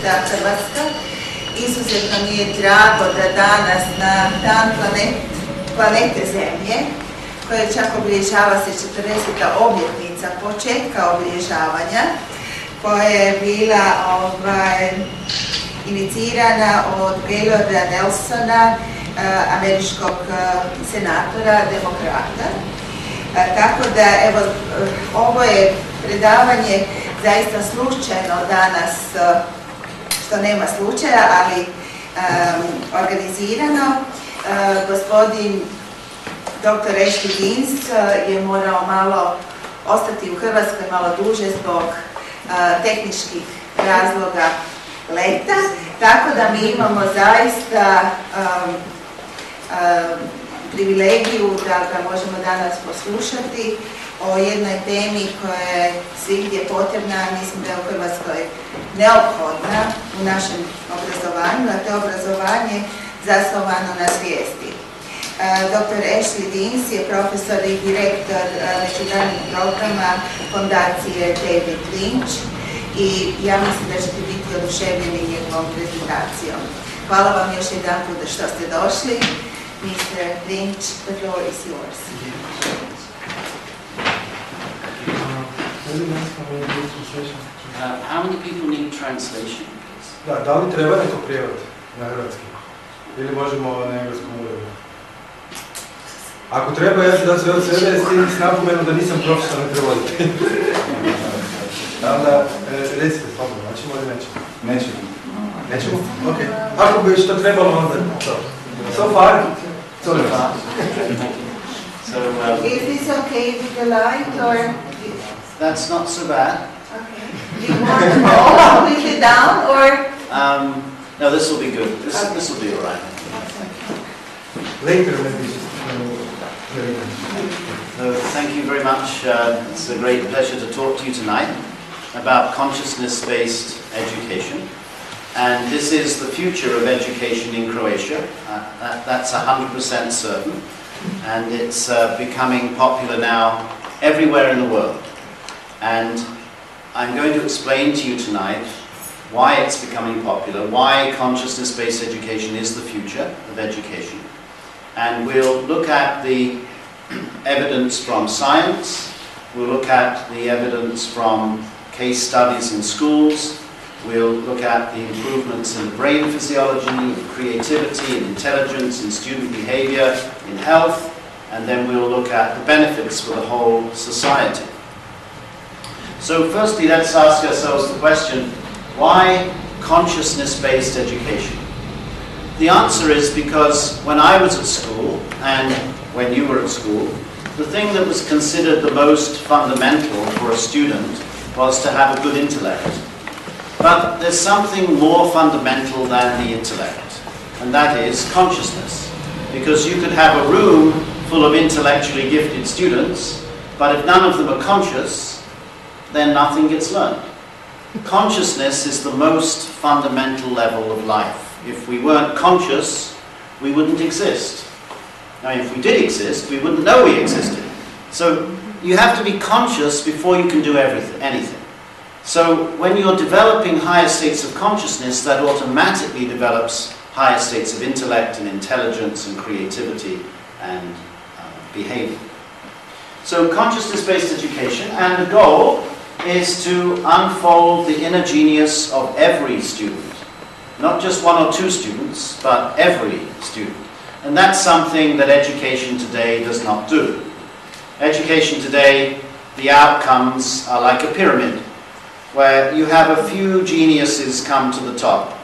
Da Hrvatska. Izuzetno mi je drago da danas na dan planete Zemlje, koje čak obilježava se 40. obljetnica početka obilježavanja, koja je bila inicirana od Gaylorda Nelsona, američkog senatora, demokrata. Tako da, evo, ovo je predavanje zaista slučajno danas, što nema slučaja, ali organizirano. Gospodin dr. Ashley Deans je morao malo ostati u Hrvatskoj malo duže zbog tehničkih razloga leta, tako da mi imamo zaista privilegiju da ga možemo danas poslušati o jednoj temi koja je svigdje potrebna, mislim da je u Hrvatskoj neophodna u našem obrazovanju, a to je obrazovanje zasnovano na svijesti. Dr. Ashley Deans je profesor i direktor međunarodnih programa fondacije David Lynch i ja mislim da ćete biti oduševljeni njegovom prezentacijom. Hvala vam još jedan put što ste došli. Mr. Lynch, the floor is yours. How many people need translation? Da li treba neko prijevod na hrvatski? Ili možemo na engleskom uredu? Ako treba, ja ću da sve od sebe s napomenom da nisam profesionalni prevoditelj. Onda recite slobodno, hoćemo ili nećemo? Nećemo. Nećemo? Ok. Ako bi što trebalo, onda to. So far? So far. Is this okay with the light or? That's not so bad. Okay. Do you want to go completely down or? No, this will be good. This will be all right. Later, maybe. Thank you very much. It's a great pleasure to talk to you tonight about consciousness-based education. And this is the future of education in Croatia. That's 100% certain. And it's becoming popular now everywhere in the world. And I'm going to explain to you tonight why it's becoming popular, why consciousness-based education is the future of education. And we'll look at the evidence from science, we'll look at the evidence from case studies in schools, we'll look at the improvements in brain physiology, in creativity, in intelligence, in student behavior, in health, and then we'll look at the benefits for the whole society. So firstly, let's ask ourselves the question, why consciousness-based education? The answer is because when I was at school, and when you were at school, the thing that was considered the most fundamental for a student was to have a good intellect. But there's something more fundamental than the intellect, and that is consciousness. Because you could have a room full of intellectually gifted students, but if none of them are conscious, then nothing gets learned. Consciousness is the most fundamental level of life. If we weren't conscious, we wouldn't exist. Now, if we did exist, we wouldn't know we existed. So you have to be conscious before you can do anything. So when you're developing higher states of consciousness, that automatically develops higher states of intellect and intelligence and creativity and behavior. So consciousness-based education, and the goal is to unfold the inner genius of every student. Not just one or two students, but every student. And that's something that education today does not do. Education today, the outcomes are like a pyramid, where you have a few geniuses come to the top,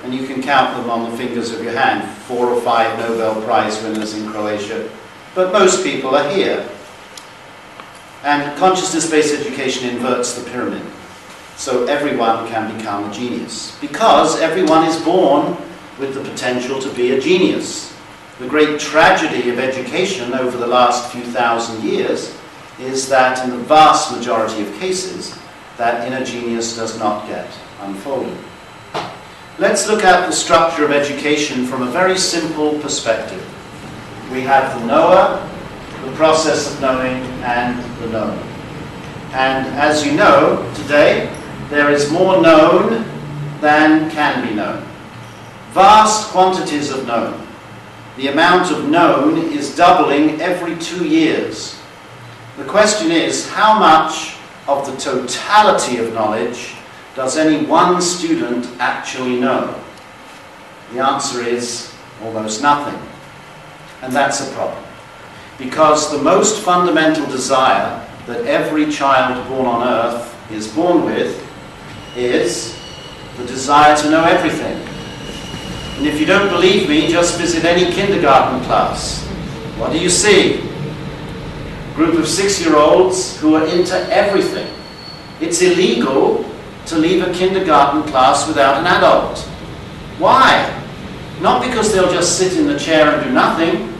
and you can count them on the fingers of your hand, 4 or 5 Nobel Prize winners in Croatia, but most people are here. And consciousness-based education inverts the pyramid. So everyone can become a genius, because everyone is born with the potential to be a genius. The great tragedy of education over the last few thousand years is that in the vast majority of cases, that inner genius does not get unfolded. Let's look at the structure of education from a very simple perspective. We have the knower, the process of knowing, and the known. And as you know, today, there is more known than can be known. Vast quantities of known. The amount of known is doubling every 2 years. The question is, how much of the totality of knowledge does any one student actually know? The answer is almost nothing. And that's a problem. Because the most fundamental desire that every child born on earth is born with is the desire to know everything. And if you don't believe me, just visit any kindergarten class. What do you see? A group of 6-year-olds who are into everything. It's illegal to leave a kindergarten class without an adult. Why? Not because they'll just sit in the chair and do nothing,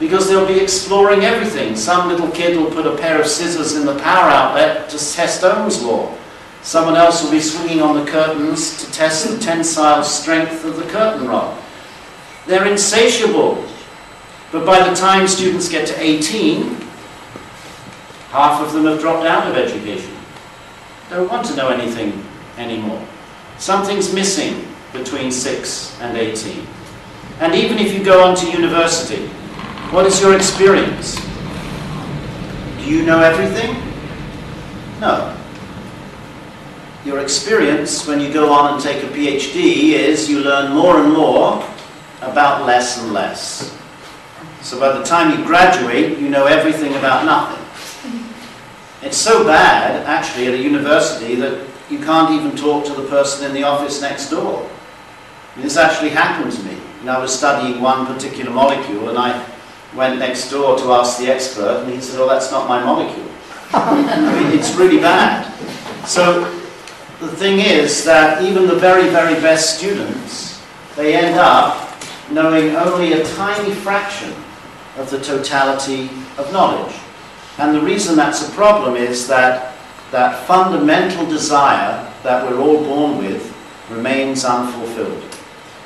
because they'll be exploring everything. Some little kid will put a pair of scissors in the power outlet to test Ohm's law. Someone else will be swinging on the curtains to test the tensile strength of the curtain rod. They're insatiable. But by the time students get to 18, half of them have dropped out of education. Don't want to know anything anymore. Something's missing between 6 and 18. And even if you go on to university, what is your experience? Do you know everything? No. Your experience when you go on and take a PhD is you learn more and more about less and less. So by the time you graduate, you know everything about nothing. It's so bad, actually, at a university that you can't even talk to the person in the office next door. This actually happened to me. And I was studying one particular molecule, and I went next door to ask the expert, and he said, "Oh, that's not my molecule." I mean, it's really bad. So the thing is that even the very, very best students, they end up knowing only a tiny fraction of the totality of knowledge. And the reason that's a problem is that that fundamental desire that we're all born with remains unfulfilled.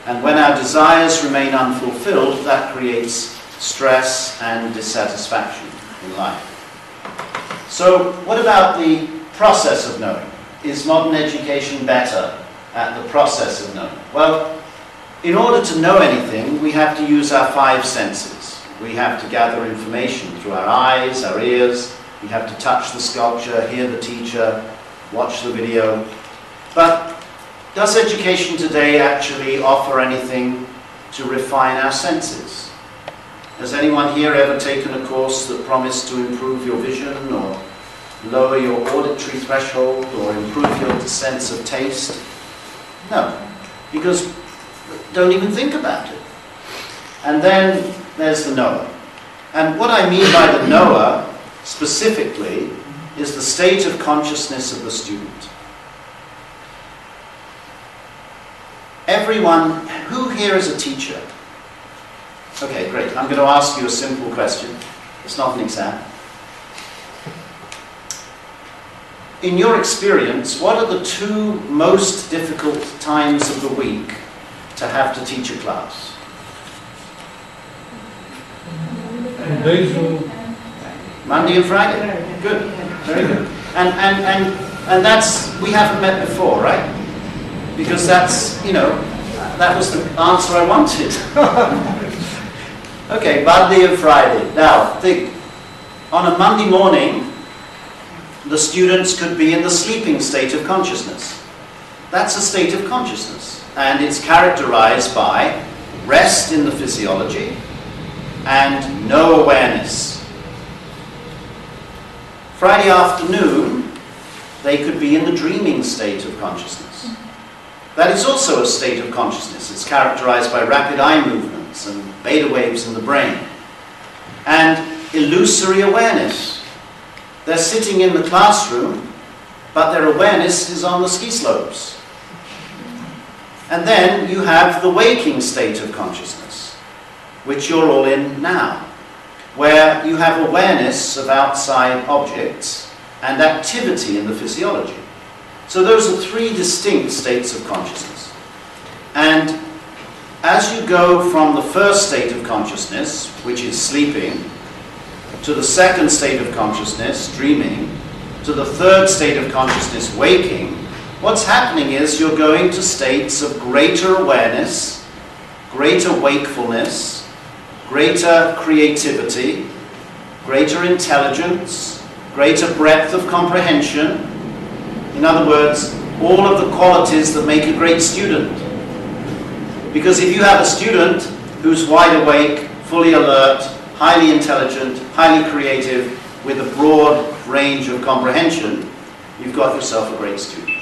And when our desires remain unfulfilled, that creates stress and dissatisfaction in life. So what about the process of knowing? Is modern education better at the process of knowing? Well, in order to know anything, we have to use our 5 senses. We have to gather information through our eyes, our ears. We have to touch the sculpture, hear the teacher, watch the video. But does education today actually offer anything to refine our senses? Has anyone here ever taken a course that promised to improve your vision or lower your auditory threshold or improve your sense of taste? No, because don't even think about it. And then there's the knower. And what I mean by the knower specifically is the state of consciousness of the student. Everyone, who here is a teacher? Okay, great. I'm going to ask you a simple question. It's not an exam. In your experience, what are the 2 most difficult times of the week to have to teach a class? Monday and Friday. Good. Very good. And that's, we haven't met before, right? Because that's, you know, that was the answer I wanted. Okay, Monday and Friday. Now, think. On a Monday morning, the students could be in the sleeping state of consciousness. That's a state of consciousness. And it's characterized by rest in the physiology and no awareness. Friday afternoon, they could be in the dreaming state of consciousness. That is also a state of consciousness. It's characterized by rapid eye movements and beta waves in the brain. And illusory awareness. They're sitting in the classroom, but their awareness is on the ski slopes. And then you have the waking state of consciousness, which you're all in now, where you have awareness of outside objects and activity in the physiology. So those are 3 distinct states of consciousness. And as you go from the first state of consciousness, which is sleeping, to the second state of consciousness, dreaming, to the third state of consciousness, waking, what's happening is you're going to states of greater awareness, greater wakefulness, greater creativity, greater intelligence, greater breadth of comprehension. In other words, all of the qualities that make a great student. Because if you have a student who's wide awake, fully alert, highly intelligent, highly creative, with a broad range of comprehension, you've got yourself a great student.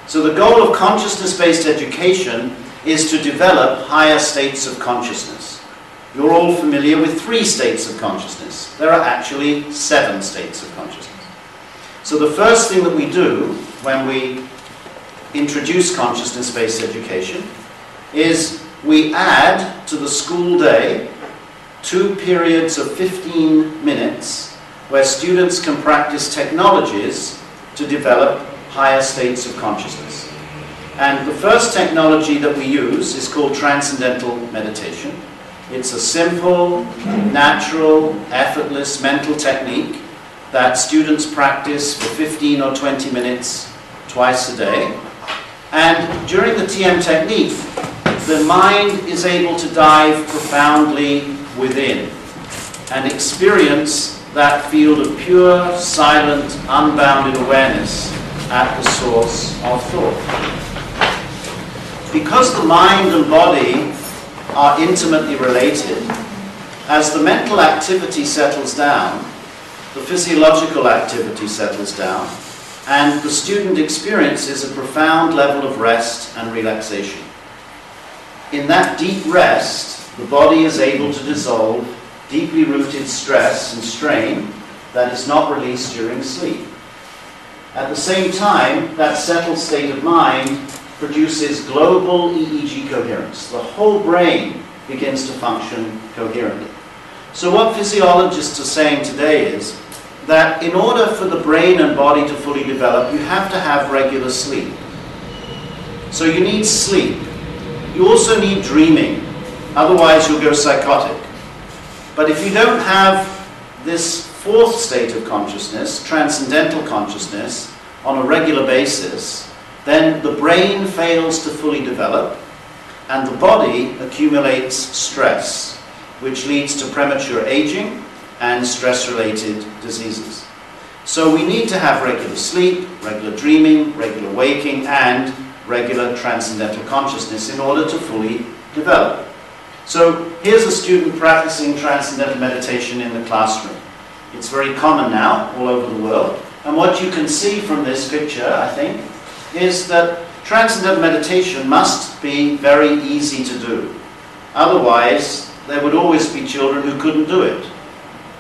So the goal of consciousness-based education is to develop higher states of consciousness. You're all familiar with 3 states of consciousness. There are actually 7 states of consciousness. So the first thing that we do when we introduce consciousness-based education is we add to the school day 2 periods of 15 minutes where students can practice technologies to develop higher states of consciousness. And the first technology that we use is called transcendental meditation. It's a simple, natural, effortless mental technique that students practice for 15 or 20 minutes twice a day. And during the TM technique, the mind is able to dive profoundly within and experience that field of pure, silent, unbounded awareness at the source of thought. Because the mind and body are intimately related, as the mental activity settles down, the physiological activity settles down, and the student experiences a profound level of rest and relaxation. In that deep rest, the body is able to dissolve deeply rooted stress and strain that is not released during sleep. At the same time, that settled state of mind produces global EEG coherence. The whole brain begins to function coherently. So what physiologists are saying today is that in order for the brain and body to fully develop, you have to have regular sleep. So you need sleep. You also need dreaming, otherwise you'll go psychotic. But if you don't have this 4th state of consciousness, transcendental consciousness, on a regular basis, then the brain fails to fully develop and the body accumulates stress, which leads to premature aging and stress-related diseases. So we need to have regular sleep, regular dreaming, regular waking, and regular transcendental consciousness in order to fully develop. So here's a student practicing transcendental meditation in the classroom. It's very common now all over the world. And what you can see from this picture, I think, is that transcendental meditation must be very easy to do. Otherwise, there would always be children who couldn't do it.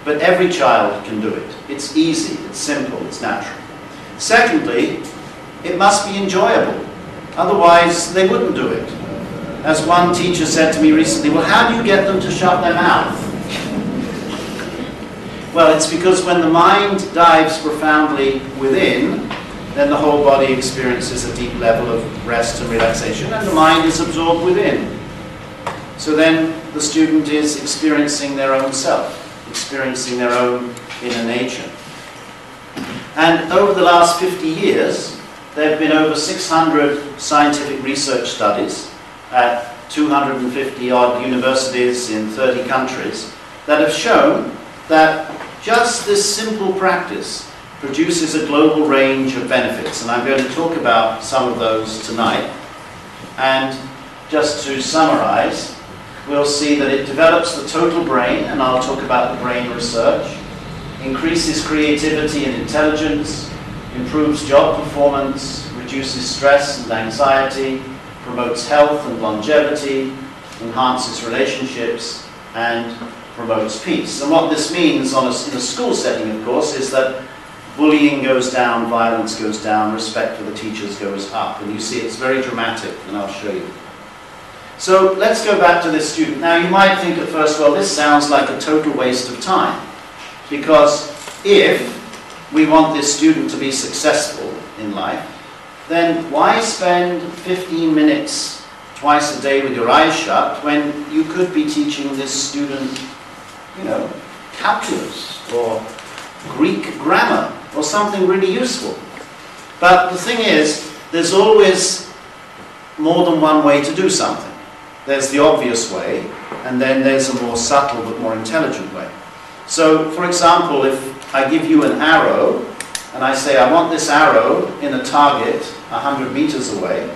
But every child can do it. It's easy, it's simple, it's natural. Secondly, it must be enjoyable. Otherwise, they wouldn't do it. As one teacher said to me recently, well, how do you get them to shut their mouth? Well, it's because when the mind dives profoundly within, then the whole body experiences a deep level of rest and relaxation, and the mind is absorbed within. So then the student is experiencing their own self, experiencing their own inner nature. And over the last 50 years, there have been over 600 scientific research studies at 250 odd universities in 30 countries that have shown that just this simple practice produces a global range of benefits. And I'm going to talk about some of those tonight. And just to summarize, we'll see that it develops the total brain, and I'll talk about the brain research, increases creativity and intelligence, improves job performance, reduces stress and anxiety, promotes health and longevity, enhances relationships, and promotes peace. And what this means in a school setting, of course, is that bullying goes down, violence goes down, respect for the teachers goes up. And you see it's very dramatic, and I'll show you. So let's go back to this student. Now you might think at first, well, this sounds like a total waste of time. Because if we want this student to be successful in life, then why spend 15 minutes twice a day with your eyes shut when you could be teaching this student, you know, calculus or Greek grammar or something really useful? But the thing is, there's always more than one way to do something. There's the obvious way, and then there's a more subtle but more intelligent way. So, for example, if I give you an arrow, and I say I want this arrow in a target 100 meters away,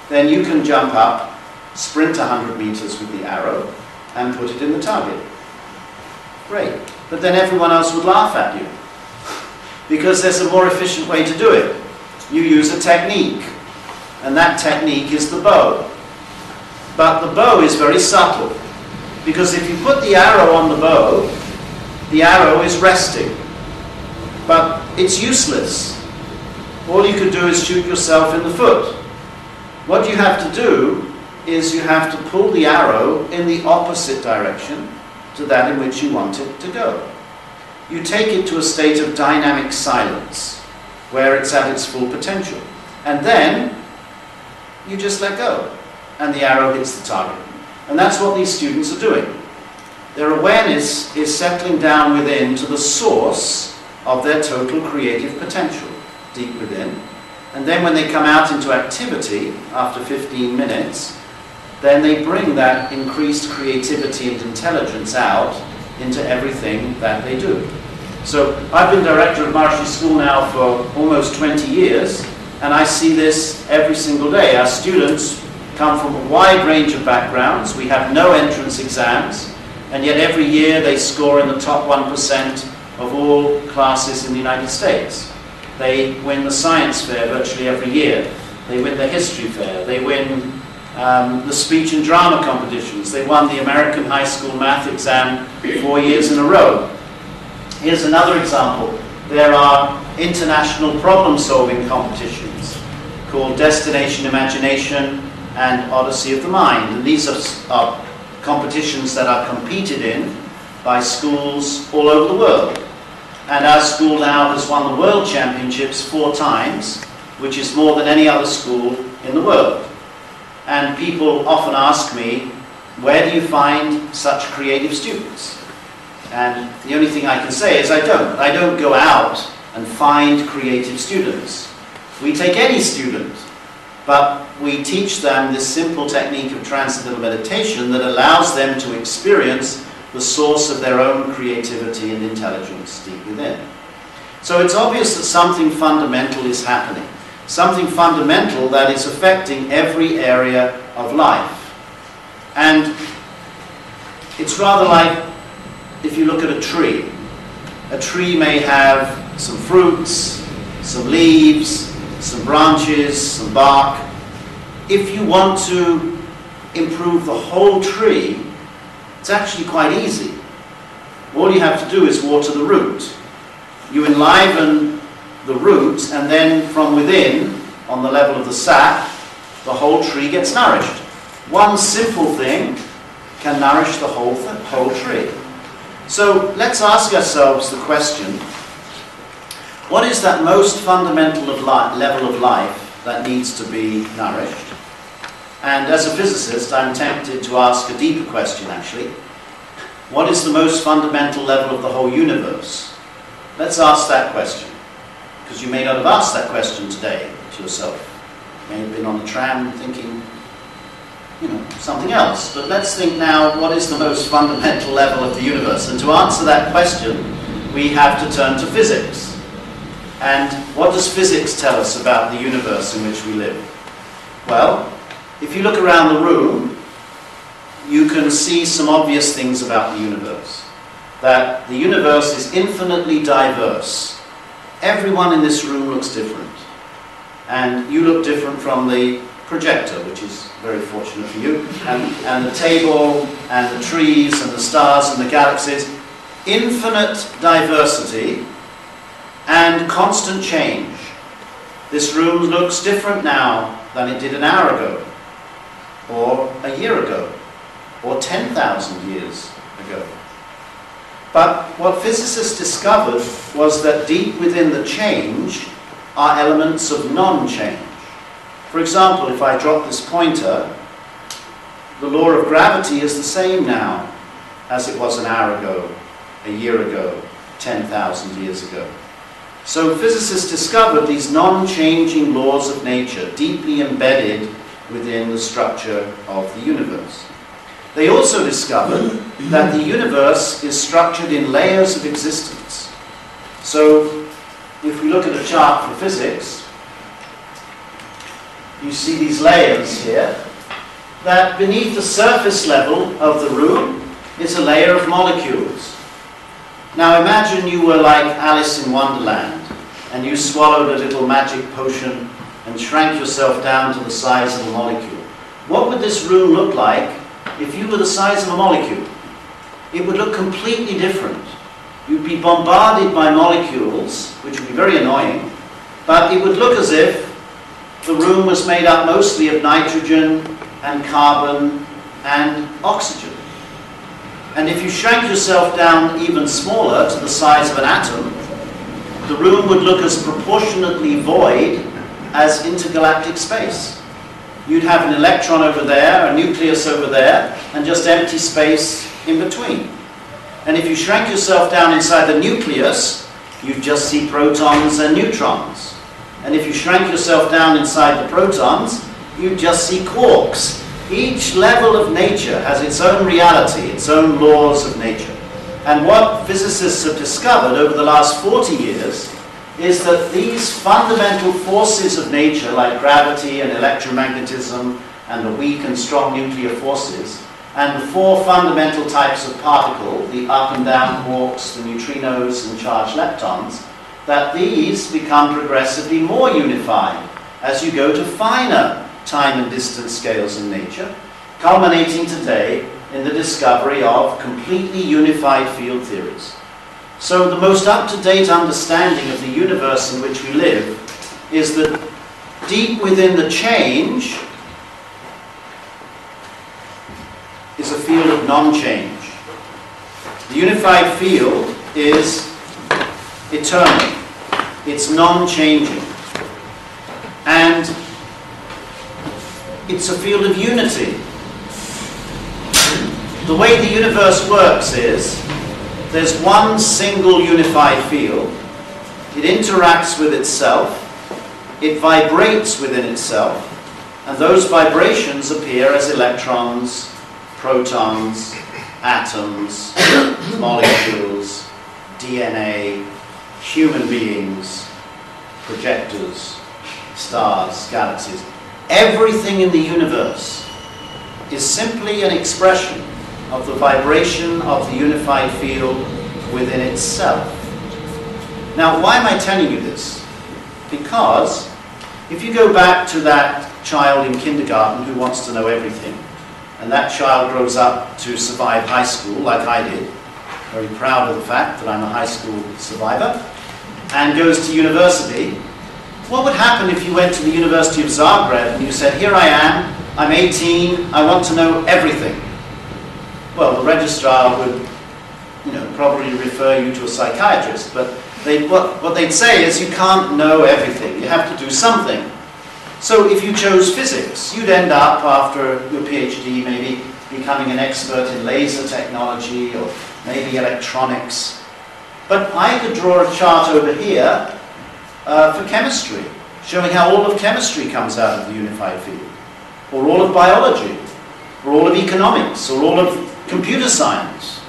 then you can jump up, sprint 100 meters with the arrow, and put it in the target. Great. But then everyone else would laugh at you, because there's a more efficient way to do it. You use a technique, and that technique is the bow. But the bow is very subtle, because if you put the arrow on the arrow is resting. But it's useless. All you could do is shoot yourself in the foot. What you have to do is you have to pull the arrow in the opposite direction to that in which you want it to go. You take it to a state of dynamic silence, where it's at its full potential. And then you just let go, and the arrow hits the target. And that's what these students are doing. Their awareness is settling down within to the source of their total creative potential, deep within. And then when they come out into activity, after 15 minutes, then they bring that increased creativity and intelligence out into everything that they do. So I've been director of Maharishi School now for almost 20 years, and I see this every single day. Our students come from a wide range of backgrounds. We have no entrance exams, and yet every year they score in the top 1% of all classes in the United States. They win the science fair virtually every year. They win the history fair. They win the speech and drama competitions. They won the American high school math exam 4 years in a row. Here's another example. There are international problem-solving competitions called Destination Imagination and Odyssey of the Mind. And these are competitions that are competed in by schools all over the world. And our school now has won the World Championships 4 times, which is more than any other school in the world. And people often ask me, where do you find such creative students? And the only thing I can say is I don't. I don't go out and find creative students. We take any student, but we teach them this simple technique of transcendental meditation that allows them to experience the source of their own creativity and intelligence deep within. So it's obvious that something fundamental is happening. Something fundamental that is affecting every area of life. And it's rather like if you look at a tree. A tree may have some fruits, some leaves, some branches, some bark. If you want to improve the whole tree, it's actually quite easy. All you have to do is water the root. You enliven the root, and then from within, on the level of the sap, the whole tree gets nourished. One simple thing can nourish the whole tree. So let's ask ourselves the question, what is that most fundamental level of life that needs to be nourished? And as a physicist, I'm tempted to ask a deeper question, actually. What is the most fundamental level of the whole universe? Let's ask that question. Because you may not have asked that question today to yourself. You may have been on the tram thinking, something else. But let's think now, what is the most fundamental level of the universe? And to answer that question, we have to turn to physics. And what does physics tell us about the universe in which we live? Well, if you look around the room, you can see some obvious things about the universe. That the universe is infinitely diverse. Everyone in this room looks different. And you look different from the projector, which is very fortunate for you, and the table, and the trees, and the stars, and the galaxies. Infinite diversity and constant change. This room looks different now than it did an hour ago, or a year ago, or 10,000 years ago. But what physicists discovered was that deep within the change are elements of non-change. For example, if I drop this pointer, the law of gravity is the same now as it was an hour ago, a year ago, 10,000 years ago. So physicists discovered these non-changing laws of nature deeply embedded within the structure of the universe. They also discovered that the universe is structured in layers of existence. So if we look at a chart for physics, you see these layers here, that beneath the surface level of the room is a layer of molecules. Now imagine you were like Alice in Wonderland and you swallowed a little magic potion and shrank yourself down to the size of a molecule. What would this room look like if you were the size of a molecule? It would look completely different. You'd be bombarded by molecules, which would be very annoying, but it would look as if the room was made up mostly of nitrogen and carbon and oxygen. And if you shrank yourself down even smaller to the size of an atom, the room would look as proportionately void as intergalactic space. You'd have an electron over there, a nucleus over there, and just empty space in between. And if you shrank yourself down inside the nucleus, you'd just see protons and neutrons. And if you shrank yourself down inside the protons, you'd just see quarks. Each level of nature has its own reality, its own laws of nature. And what physicists have discovered over the last 40 years is that these fundamental forces of nature, like gravity and electromagnetism and the weak and strong nuclear forces, and the four fundamental types of particle, the up and down quarks, the neutrinos and charged leptons, that these become progressively more unified as you go to finer time and distance scales in nature, culminating today in the discovery of completely unified field theories. So the most up-to-date understanding of the universe in which we live is that deep within the change is a field of non-change. The unified field is eternal. It's non-changing. And it's a field of unity. The way the universe works is there's one single unified field. It interacts with itself. It vibrates within itself. And those vibrations appear as electrons, protons, atoms, molecules, DNA, human beings, projectors, stars, galaxies. Everything in the universe is simply an expression of the vibration of the unified field within itself. Now, why am I telling you this? Because if you go back to that child in kindergarten who wants to know everything, and that child grows up to survive high school like I did, very proud of the fact that I'm a high school survivor, and goes to university, what would happen if you went to the University of Zagreb and you said, here I am, I'm 18, I want to know everything? Well, the registrar would, probably refer you to a psychiatrist, but what they'd say is you can't know everything, you have to do something. So if you chose physics, you'd end up, after your PhD, maybe becoming an expert in laser technology or maybe electronics. But I could draw a chart over here for chemistry, showing how all of chemistry comes out of the unified field, or all of biology, or all of economics, or all of computer science.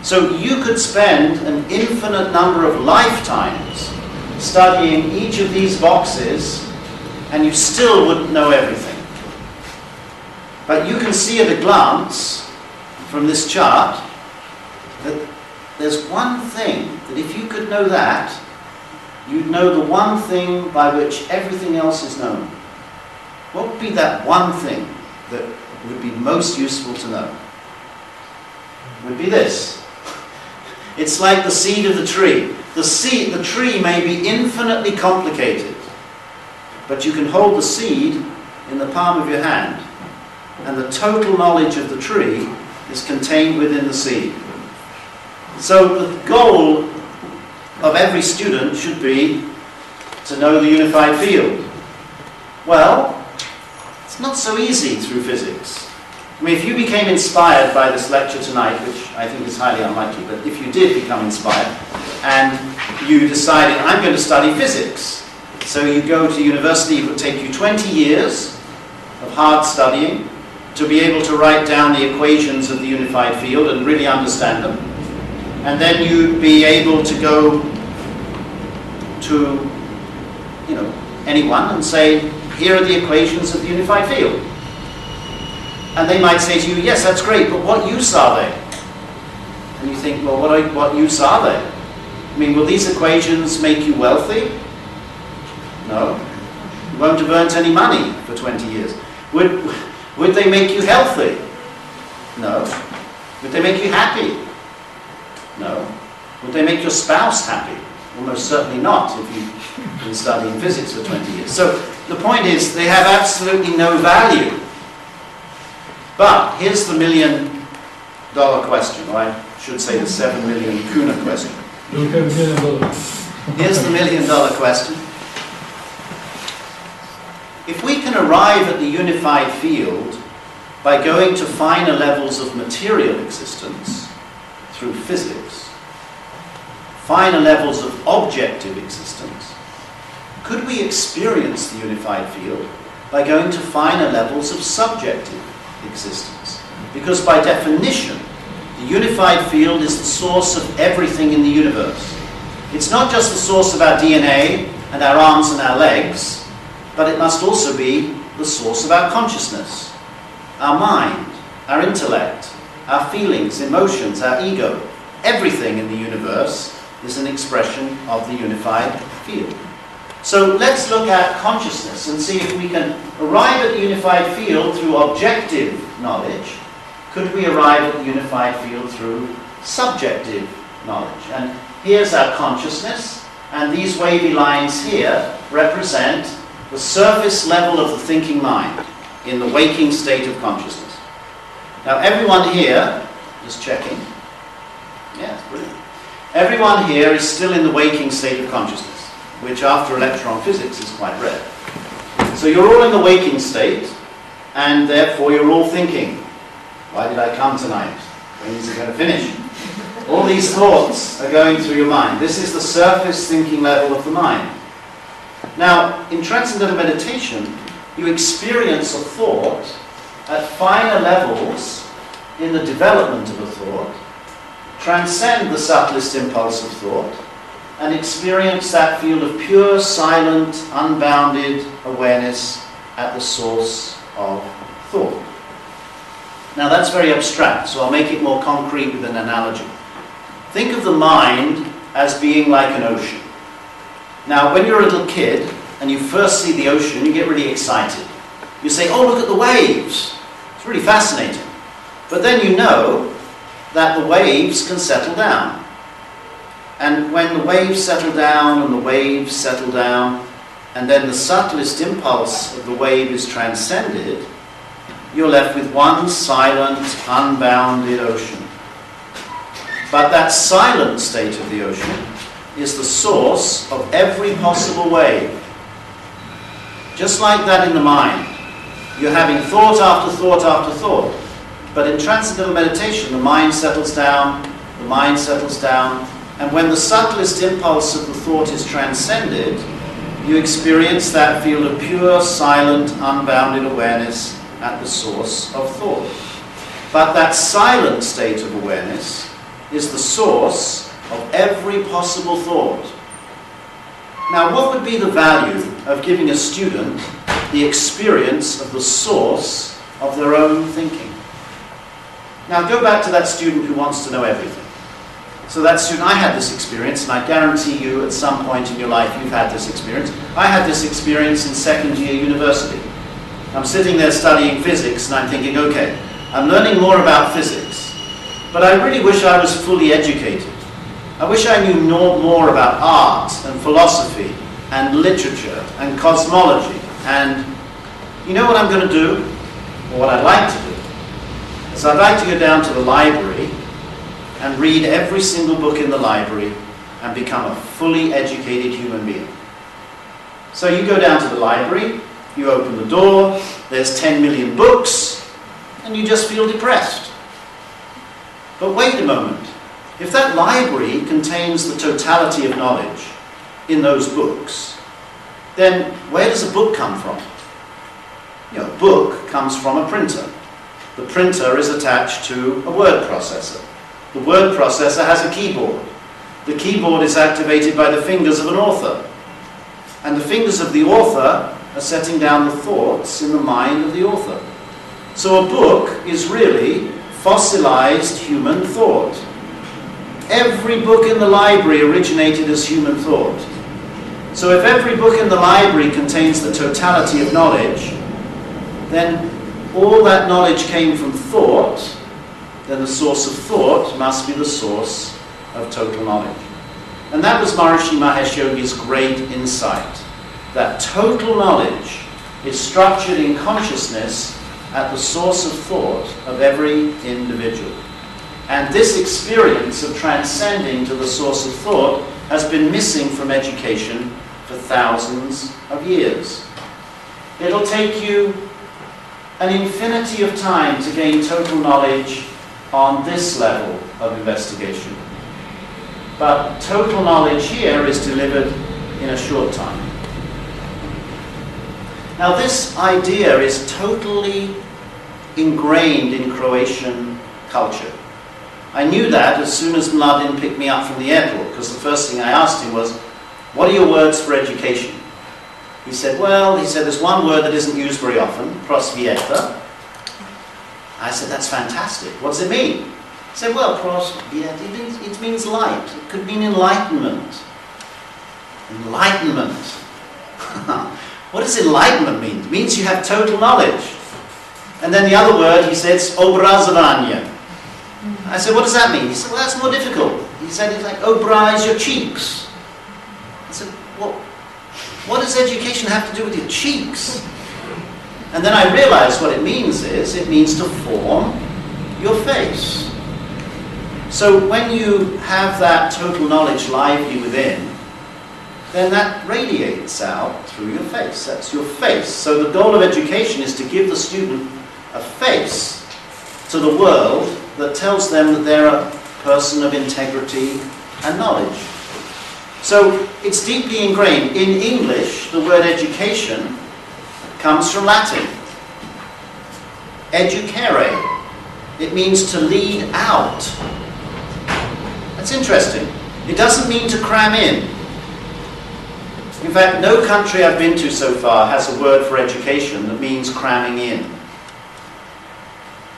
So you could spend an infinite number of lifetimes studying each of these boxes, and you still wouldn't know everything. But you can see at a glance from this chart that there's one thing that if you could know that, you'd know the one thing by which everything else is known. What would be that one thing that would be most useful to know? It would be this. It's like the seed of the tree. The tree may be infinitely complicated, but you can hold the seed in the palm of your hand, and the total knowledge of the tree is contained within the seed. So the goal of every student should be to know the unified field. Well, it's not so easy through physics. I mean, if you became inspired by this lecture tonight, which I think is highly unlikely, but if you did become inspired, and you decided, I'm going to study physics. So you go to university, it would take you 20 years of hard studying to be able to write down the equations of the unified field and really understand them. And then you'd be able to go to, anyone and say, here are the equations of the unified field. And they might say to you, yes, that's great, but what use are they? And you think, well, what use are they? I mean, will these equations make you wealthy? No. You won't have earned any money for 20 years. Would they make you healthy? No. Would they make you happy? No. Would they make your spouse happy? Almost certainly not if you've been studying physics for 20 years. So the point is, they have absolutely no value. But here's the $1 million question, or I should say the 7 million kuna question. Here's the $1 million question. If we can arrive at the unified field by going to finer levels of material existence through physics, finer levels of objective existence, could we experience the unified field by going to finer levels of subjective existence? Because by definition, the unified field is the source of everything in the universe. It's not just the source of our DNA and our arms and our legs, but it must also be the source of our consciousness, our mind, our intellect, our feelings, emotions, our ego. Everything in the universe is an expression of the unified field. So let's look at consciousness and see if we can arrive at the unified field through objective knowledge. Could we arrive at the unified field through subjective knowledge? And here's our consciousness, and these wavy lines here represent the surface level of the thinking mind in the waking state of consciousness. Now everyone here, just checking, yeah, brilliant. Everyone here is still in the waking state of consciousness, which after electron physics is quite rare. So you're all in the waking state, and therefore you're all thinking, why did I come tonight? When is it going to finish? All these thoughts are going through your mind. This is the surface thinking level of the mind. Now, in transcendental meditation, you experience a thought at finer levels in the development of a thought, transcend the subtlest impulse of thought, and experience that field of pure, silent, unbounded awareness at the source of thought. Now that's very abstract, so I'll make it more concrete with an analogy. Think of the mind as being like an ocean. Now when you're a little kid and you first see the ocean, you get really excited. You say, oh, look at the waves. It's really fascinating. But then you know that the waves can settle down. And when the waves settle down and the waves settle down, and then the subtlest impulse of the wave is transcended, you're left with one silent, unbounded ocean. But that silent state of the ocean is the source of every possible wave. Just like that in the mind, you're having thought after thought after thought. But in transcendental meditation, the mind settles down, and when the subtlest impulse of the thought is transcended, you experience that field of pure, silent, unbounded awareness at the source of thought. But that silent state of awareness is the source of every possible thought. Now, what would be the value of giving a student the experience of the source of their own thinking? Now, go back to that student who wants to know everything. So that student, I had this experience, and I guarantee you at some point in your life you've had this experience. I had this experience in second year university. I'm sitting there studying physics, and I'm thinking, okay, I'm learning more about physics, but I really wish I was fully educated. I wish I knew more about art and philosophy and literature and cosmology. And you know what I'm going to do? Or what I'd like to do? Is I'd like to go down to the library and read every single book in the library and become a fully educated human being. So you go down to the library, you open the door, there's 10 million books, and you just feel depressed. But wait a moment. If that library contains the totality of knowledge in those books, then where does a book come from? You know, a book comes from a printer. The printer is attached to a word processor. The word processor has a keyboard. The keyboard is activated by the fingers of an author. And the fingers of the author are setting down the thoughts in the mind of the author. So a book is really fossilized human thought. Every book in the library originated as human thought. So if every book in the library contains the totality of knowledge, then all that knowledge came from thought, then the source of thought must be the source of total knowledge. And that was Maharishi Mahesh Yogi's great insight, that total knowledge is structured in consciousness at the source of thought of every individual. And this experience of transcending to the source of thought has been missing from education for thousands of years. It'll take you an infinity of time to gain total knowledge on this level of investigation. But total knowledge here is delivered in a short time. Now this idea is totally ingrained in Croatian culture. I knew that as soon as Mladen picked me up from the airport, because the first thing I asked him was, what are your words for education? He said, well, there's one word that isn't used very often, prosvieta. I said, that's fantastic. What does it mean? He said, well, prosvieta, it means light. It could mean enlightenment. Enlightenment. What does enlightenment mean? It means you have total knowledge. And then the other word, he says, Obrazovanje. I said, what does that mean? He said, well, that's more difficult. He said, it's like, obra is your cheeks. I said, well, what does education have to do with your cheeks? And then I realized what it means is, it means to form your face. So when you have that total knowledge lively within, then that radiates out through your face. That's your face. So the goal of education is to give the student a face to the world that tells them that they're a person of integrity and knowledge. So it's deeply ingrained. In English, the word education comes from Latin. Educare. It means to lead out. That's interesting. It doesn't mean to cram in. In fact, no country I've been to so far has a word for education that means cramming in.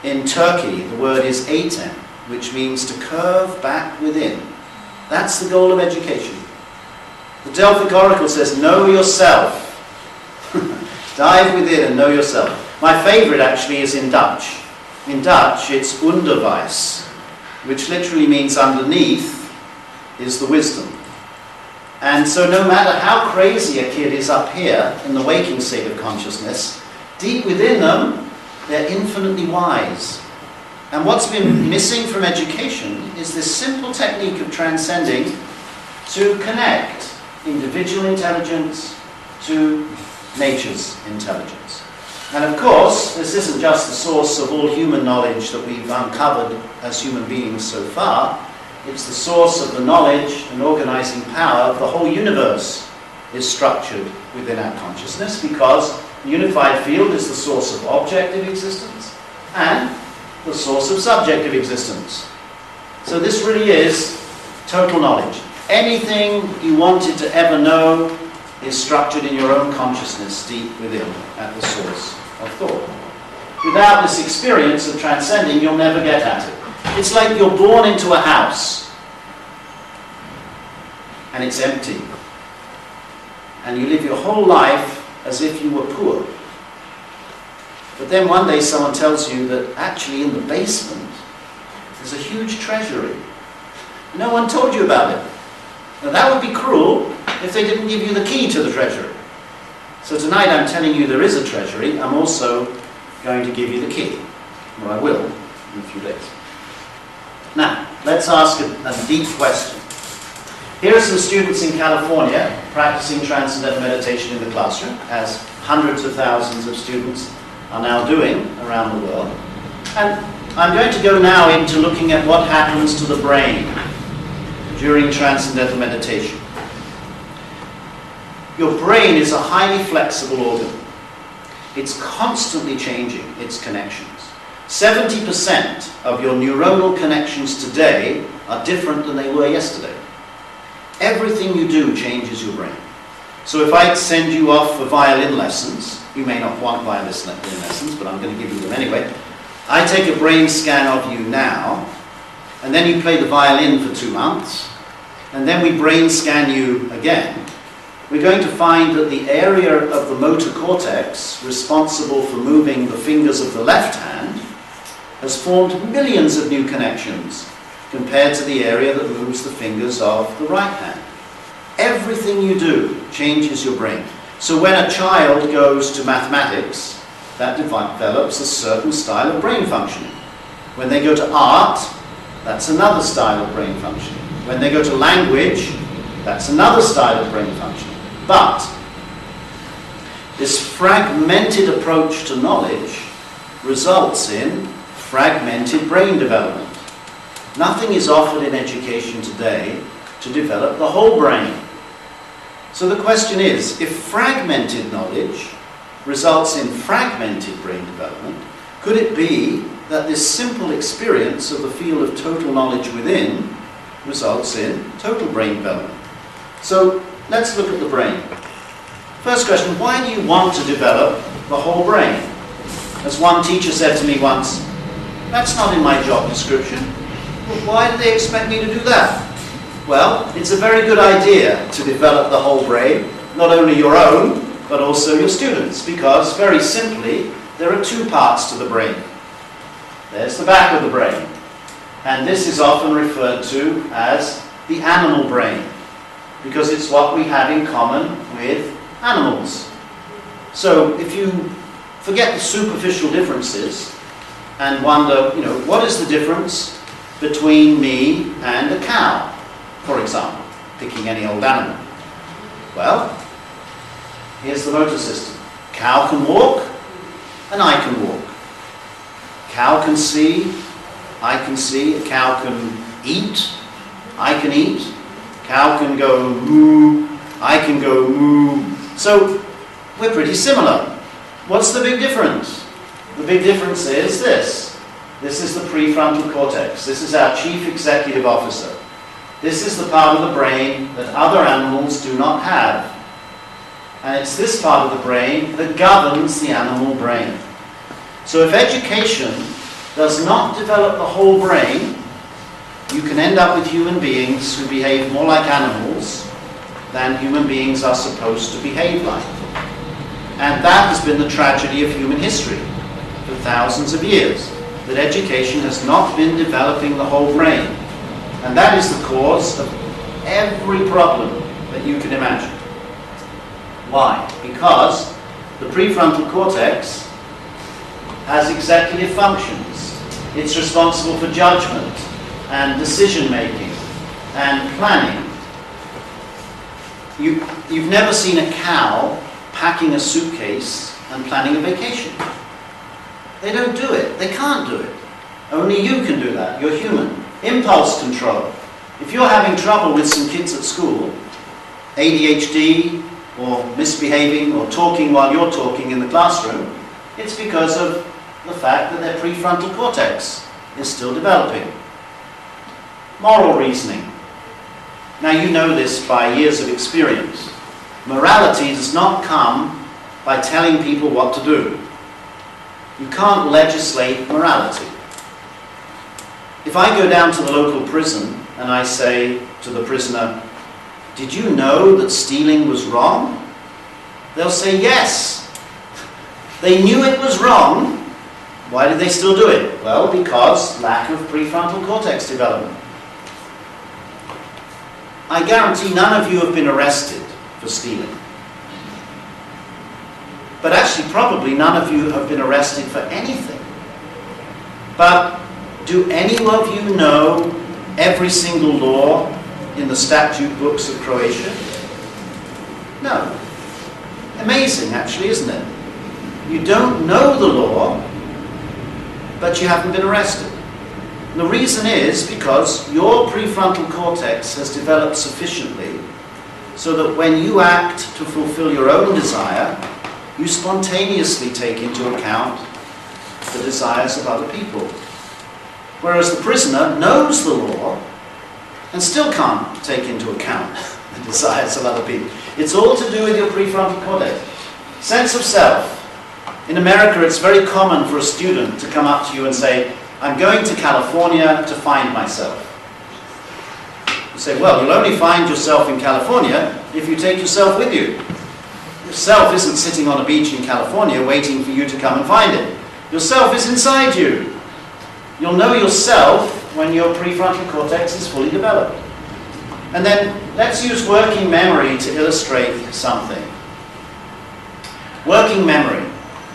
In Turkey, the word is eğitim, which means to curve back within. That's the goal of education. The Delphic Oracle says, know yourself. Dive within and know yourself. My favorite actually is in Dutch. In Dutch, it's onderwijs, which literally means underneath is the wisdom. And so no matter how crazy a kid is up here in the waking state of consciousness, deep within them, they're infinitely wise. And what's been missing from education is this simple technique of transcending to connect individual intelligence to nature's intelligence. And of course, this isn't just the source of all human knowledge that we've uncovered as human beings so far. It's the source of the knowledge and organizing power of the whole universe is structured within our consciousness, because the unified field is the source of objective existence and the source of subjective existence. So this really is total knowledge. Anything you wanted to ever know is structured in your own consciousness deep within at the source of thought. Without this experience of transcending, you'll never get at it. It's like you're born into a house and it's empty. And you live your whole life as if you were poor. But then one day someone tells you that actually in the basement there's a huge treasury. No one told you about it. Now that would be cruel if they didn't give you the key to the treasury. So tonight I'm telling you there is a treasury. I'm also going to give you the key. Or I will in a few days. Now, let's ask a deep question. Here are some students in California practicing transcendental meditation in the classroom, as hundreds of thousands of students are now doing around the world. And I'm going to go now into looking at what happens to the brain during transcendental meditation. Your brain is a highly flexible organ. It's constantly changing its connections. 70% of your neuronal connections today are different than they were yesterday. Everything you do changes your brain. So if I send you off for violin lessons, you may not want violin lessons, but I'm going to give you them anyway. I take a brain scan of you now, and then you play the violin for 2 months, and then we brain scan you again. We're going to find that the area of the motor cortex responsible for moving the fingers of the left hand has formed millions of new connections compared to the area that moves the fingers of the right hand. Everything you do changes your brain. So when a child goes to mathematics, that develops a certain style of brain functioning. When they go to art, that's another style of brain functioning. When they go to language, that's another style of brain functioning. But this fragmented approach to knowledge results in fragmented brain development. Nothing is offered in education today to develop the whole brain. So the question is, if fragmented knowledge results in fragmented brain development, could it be that this simple experience of the field of total knowledge within results in total brain development? So let's look at the brain. First question, why do you want to develop the whole brain? As one teacher said to me once, that's not in my job description. Well, why do they expect me to do that? Well, it's a very good idea to develop the whole brain, not only your own, but also your students, because very simply, there are 2 parts to the brain. There's the back of the brain, and this is often referred to as the animal brain, because it's what we have in common with animals. So if you forget the superficial differences and wonder, what is the difference between me and a cow, for example, picking any old animal? Well, here's the motor system. Cow can walk, and I can walk. Cow can see, I can see. A cow can eat, I can eat. Cow can go moo, I can go moo. So we're pretty similar. What's the big difference? The big difference is this. This is the prefrontal cortex. This is our chief executive officer. This is the part of the brain that other animals do not have. And it's this part of the brain that governs the animal brain. So if education does not develop the whole brain, you can end up with human beings who behave more like animals than human beings are supposed to behave like. And that has been the tragedy of human history for thousands of years, that education has not been developing the whole brain. And that is the cause of every problem that you can imagine. Why? Because the prefrontal cortex has executive functions. It's responsible for judgment and decision-making and planning. You've never seen a cow packing a suitcase and planning a vacation. They don't do it. They can't do it. Only you can do that. You're human. Impulse control. If you're having trouble with some kids at school, ADHD or misbehaving or talking while you're talking in the classroom, it's because of the fact that their prefrontal cortex is still developing. Moral reasoning. Now you know this by years of experience. Morality does not come by telling people what to do. You can't legislate morality. If I go down to the local prison and I say to the prisoner, "Did you know that stealing was wrong?" They'll say yes. They knew it was wrong. Why did they still do it? Well, because lack of prefrontal cortex development. I guarantee none of you have been arrested for stealing. But actually, probably none of you have been arrested for anything. But do any of you know every single law in the statute books of Croatia? No. Amazing, actually, isn't it? You don't know the law, but you haven't been arrested. And the reason is because your prefrontal cortex has developed sufficiently so that when you act to fulfill your own desire, you spontaneously take into account the desires of other people. Whereas the prisoner knows the law and still can't take into account the desires of other people. It's all to do with your prefrontal cortex. Sense of self. In America, it's very common for a student to come up to you and say, I'm going to California to find myself. You say, well, you'll only find yourself in California if you take yourself with you. Yourself isn't sitting on a beach in California waiting for you to come and find it. Yourself is inside you. You'll know yourself when your prefrontal cortex is fully developed. And then let's use working memory to illustrate something. Working memory.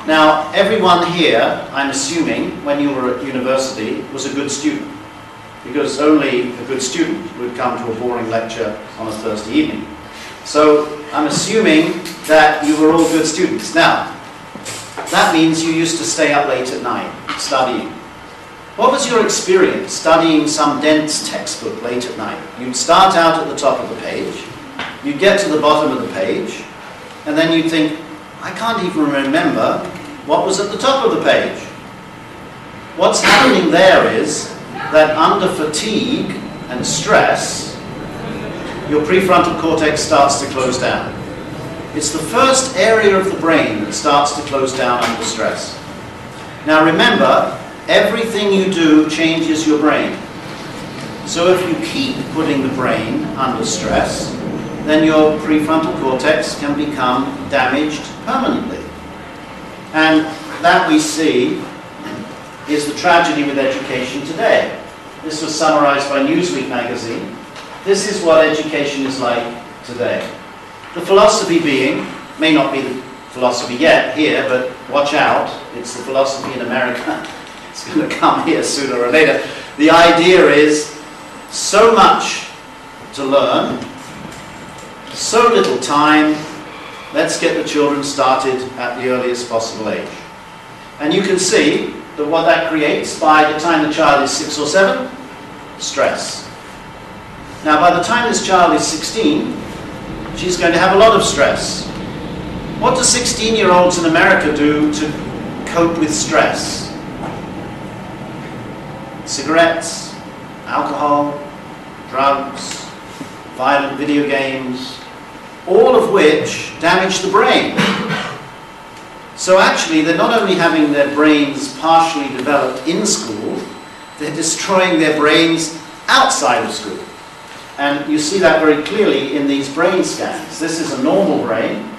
Now, everyone here, I'm assuming, when you were at university, was a good student. Because only a good student would come to a boring lecture on a Thursday evening. So I'm assuming that you were all good students. Now, that means you used to stay up late at night studying. What was your experience studying some dense textbook late at night? You'd start out at the top of the page, you'd get to the bottom of the page, and then you'd think, I can't even remember what was at the top of the page. What's happening there is that under fatigue and stress, your prefrontal cortex starts to close down. It's the first area of the brain that starts to close down under stress. Now remember, everything you do changes your brain. So if you keep putting the brain under stress, then your prefrontal cortex can become damaged permanently. And that we see is the tragedy with education today. This was summarized by Newsweek magazine. This is what education is like today. The philosophy being, may not be the philosophy yet here, but watch out, it's the philosophy in America. It's going to come here sooner or later. The idea is so much to learn, so little time, let's get the children started at the earliest possible age. And you can see that what that creates by the time the child is 6 or 7, stress. Now by the time this child is 16, she's going to have a lot of stress. What do 16-year-olds in America do to cope with stress? Cigarettes, alcohol, drugs, violent video games, all of which damage the brain. So actually, they're not only having their brains partially developed in school, they're destroying their brains outside of school. And you see that very clearly in these brain scans. This is a normal brain.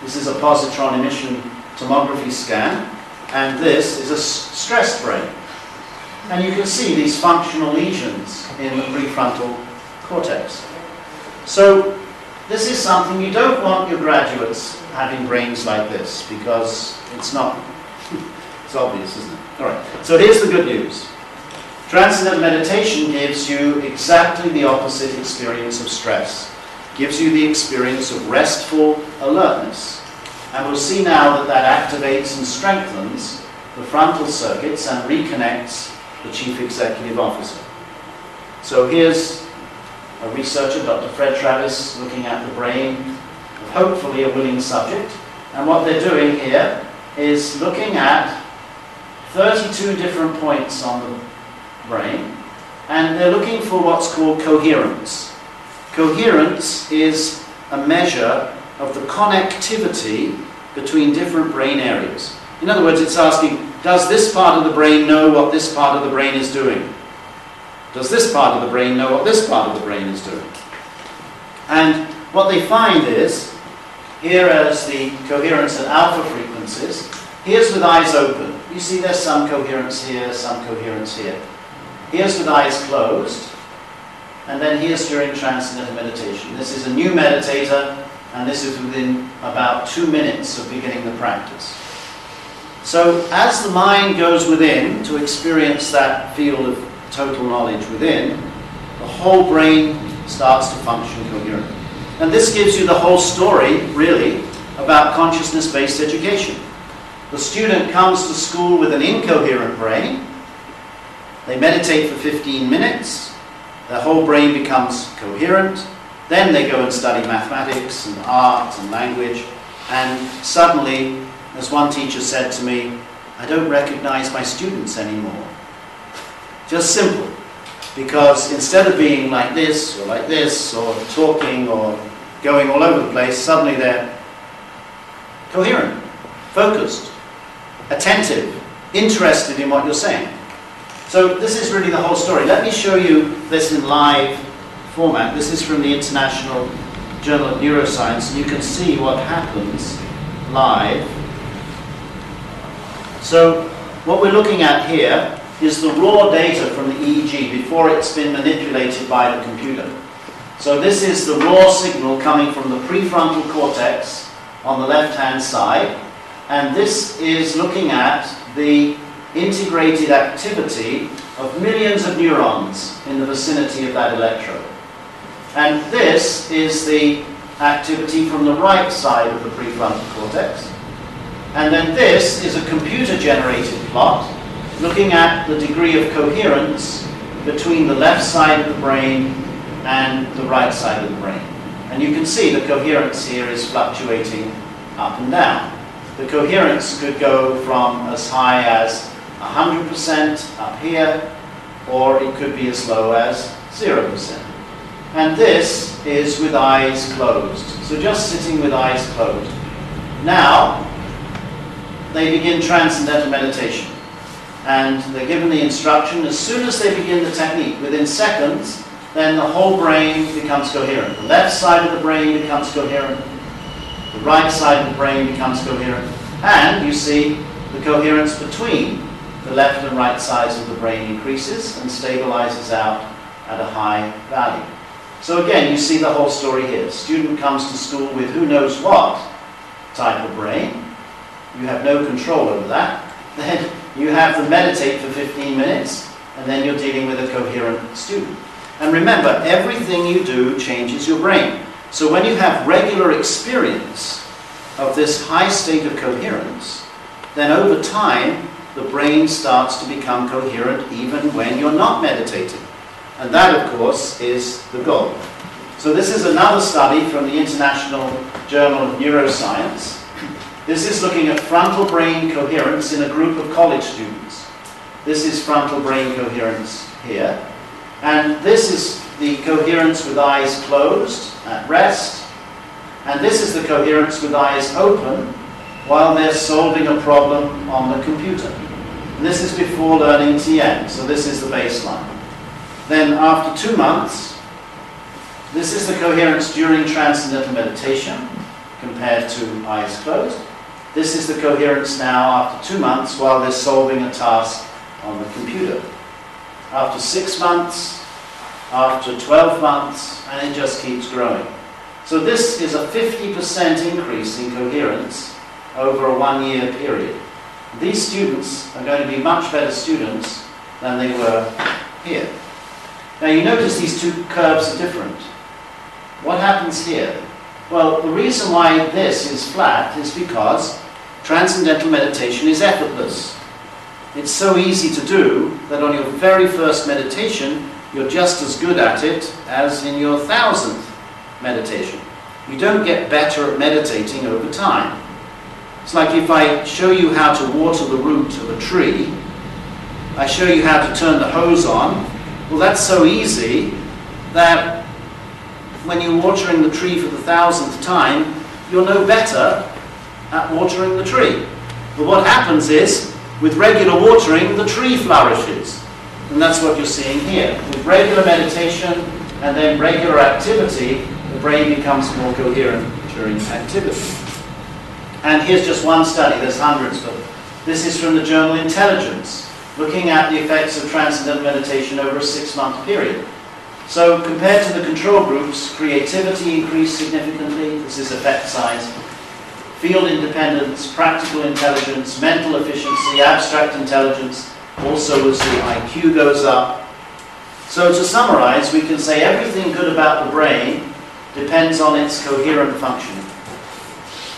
This is a positron emission tomography scan. And this is a stressed brain. And you can see these functional lesions in the prefrontal cortex. So this is something you don't want your graduates having brains like this, because it's not, it's obvious, isn't it? All right, so here's the good news. Transcendental meditation gives you exactly the opposite experience of stress. Gives you the experience of restful alertness. And we'll see now that that activates and strengthens the frontal circuits and reconnects the Chief Executive Officer. So here's a researcher, Dr. Fred Travis, looking at the brain of hopefully a willing subject. And what they're doing here is looking at 32 different points on the brain, and they're looking for what's called coherence. Coherence is a measure of the connectivity between different brain areas. In other words, it's asking, does this part of the brain know what this part of the brain is doing? Does this part of the brain know what this part of the brain is doing? And what they find is, here as the coherence at alpha frequencies, here's with eyes open. You see there's some coherence here, some coherence here. Here's with eyes closed, and then here's during transcendental meditation. This is a new meditator, and this is within about 2 minutes of beginning the practice. So as the mind goes within to experience that field of total knowledge within, the whole brain starts to function coherently. And this gives you the whole story, really, about consciousness-based education. The student comes to school with an incoherent brain, They meditate for 15 minutes, their whole brain becomes coherent, then they go and study mathematics and art and language, and suddenly, as one teacher said to me, I don't recognize my students anymore. Just simple. Because instead of being like this, or talking, or going all over the place, suddenly they're coherent, focused, attentive, interested in what you're saying. So this is really the whole story. Let me show you this in live format. This is from the International Journal of Neuroscience, and you can see what happens live. So what we're looking at here is the raw data from the EEG before it's been manipulated by the computer. So this is the raw signal coming from the prefrontal cortex on the left-hand side, and this is looking at the integrated activity of millions of neurons in the vicinity of that electrode. And this is the activity from the right side of the prefrontal cortex. And then this is a computer-generated plot looking at the degree of coherence between the left side of the brain and the right side of the brain. And you can see the coherence here is fluctuating up and down. The coherence could go from as high as 100% up here, or it could be as low as 0%. And this is with eyes closed. So just sitting with eyes closed. Now, they begin transcendental meditation. And they're given the instruction, as soon as they begin the technique, within seconds, then the whole brain becomes coherent. The left side of the brain becomes coherent. The right side of the brain becomes coherent. And you see the coherence between the left and right sides of the brain increases and stabilizes out at a high value. So again, you see the whole story here. The student comes to school with who knows what type of brain. You have no control over that. Then you have them meditate for 15 minutes, and then you're dealing with a coherent student. And remember, everything you do changes your brain. So when you have regular experience of this high state of coherence, then over time, the brain starts to become coherent even when you're not meditating. And that, of course, is the goal. So this is another study from the International Journal of Neuroscience. This is looking at frontal brain coherence in a group of college students. This is frontal brain coherence here. And this is the coherence with eyes closed at rest. And this is the coherence with eyes open while they're solving a problem on the computer. And this is before learning TM, so this is the baseline. Then after 2 months, this is the coherence during transcendental meditation compared to eyes closed. This is the coherence now after 2 months while they're solving a task on the computer. After 6 months, after 12 months, and it just keeps growing. So this is a 50% increase in coherence over a 1-year period. These students are going to be much better students than they were here. Now you notice these two curves are different. What happens here? Well, the reason why this is flat is because transcendental meditation is effortless. It's so easy to do that on your very first meditation, you're just as good at it as in your 1000th meditation. You don't get better at meditating over time. It's like if I show you how to water the root of a tree, I show you how to turn the hose on. Well, that's so easy that when you're watering the tree for the 1000th time, you're no better at watering the tree. But what happens is, with regular watering, the tree flourishes. And that's what you're seeing here. With regular meditation and then regular activity, the brain becomes more coherent during activity. And here's just one study, there's hundreds, but this is from the journal Intelligence, looking at the effects of transcendental meditation over a 6-month period. So compared to the control groups, creativity increased significantly. This is effect size. Field independence, practical intelligence, mental efficiency, abstract intelligence, also as the IQ goes up. So to summarize, we can say everything good about the brain depends on its coherent functioning.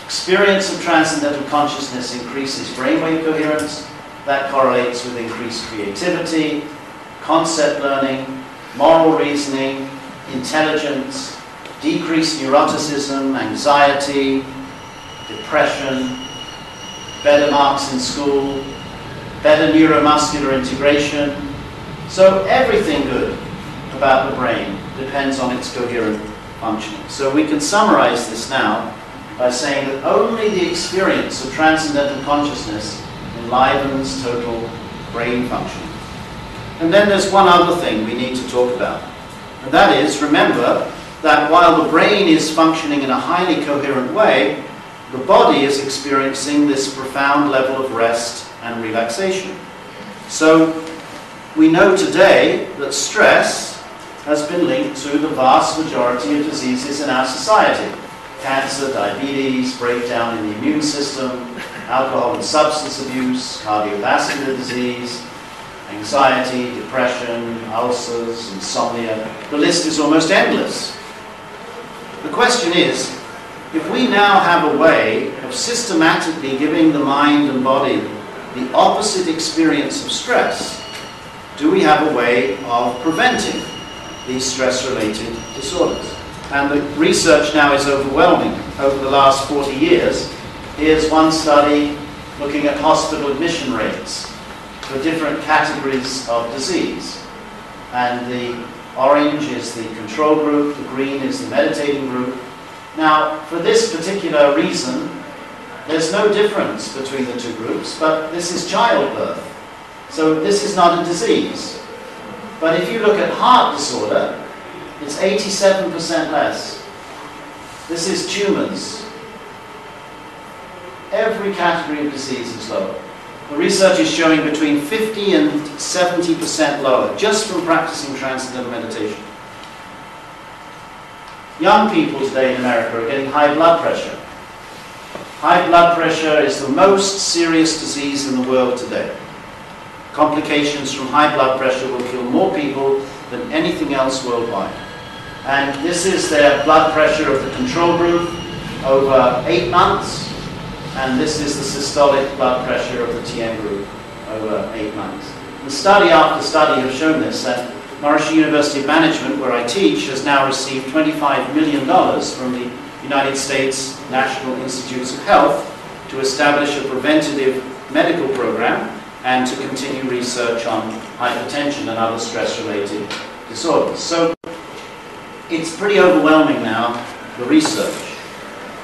Experience of transcendental consciousness increases brainwave coherence. That correlates with increased creativity, concept learning, moral reasoning, intelligence, decreased neuroticism, anxiety, depression, better marks in school, better neuromuscular integration. So everything good about the brain depends on its coherent functioning. So we can summarize this now by saying that only the experience of transcendental consciousness enlivens total brain functioning. And then there's one other thing we need to talk about. And that is, remember that while the brain is functioning in a highly coherent way, the body is experiencing this profound level of rest and relaxation. So we know today that stress has been linked to the vast majority of diseases in our society. Cancer, diabetes, breakdown in the immune system, alcohol and substance abuse, cardiovascular disease, anxiety, depression, ulcers, insomnia. The list is almost endless. The question is, if we now have a way of systematically giving the mind and body the opposite experience of stress, do we have a way of preventing these stress-related disorders? And the research now is overwhelming. Over the last 40 years, here's one study looking at hospital admission rates for different categories of disease. And the orange is the control group, the green is the meditating group. Now, for this particular reason, there's no difference between the two groups, but this is childbirth. So this is not a disease. But if you look at heart disorder, it's 87% less. This is tumors. Every category of disease is lower. The research is showing between 50 and 70% lower, just from practicing transcendental meditation. Young people today in America are getting high blood pressure. High blood pressure is the most serious disease in the world today. Complications from high blood pressure will kill more people than anything else worldwide. And this is their blood pressure of the control group over 8 months, and this is the systolic blood pressure of the TN group over 8 months. And study after study have shown this, that Maharishi University of Management, where I teach, has now received $25 million from the United States National Institutes of Health to establish a preventative medical program and to continue research on hypertension and other stress-related disorders. So it's pretty overwhelming now, the research.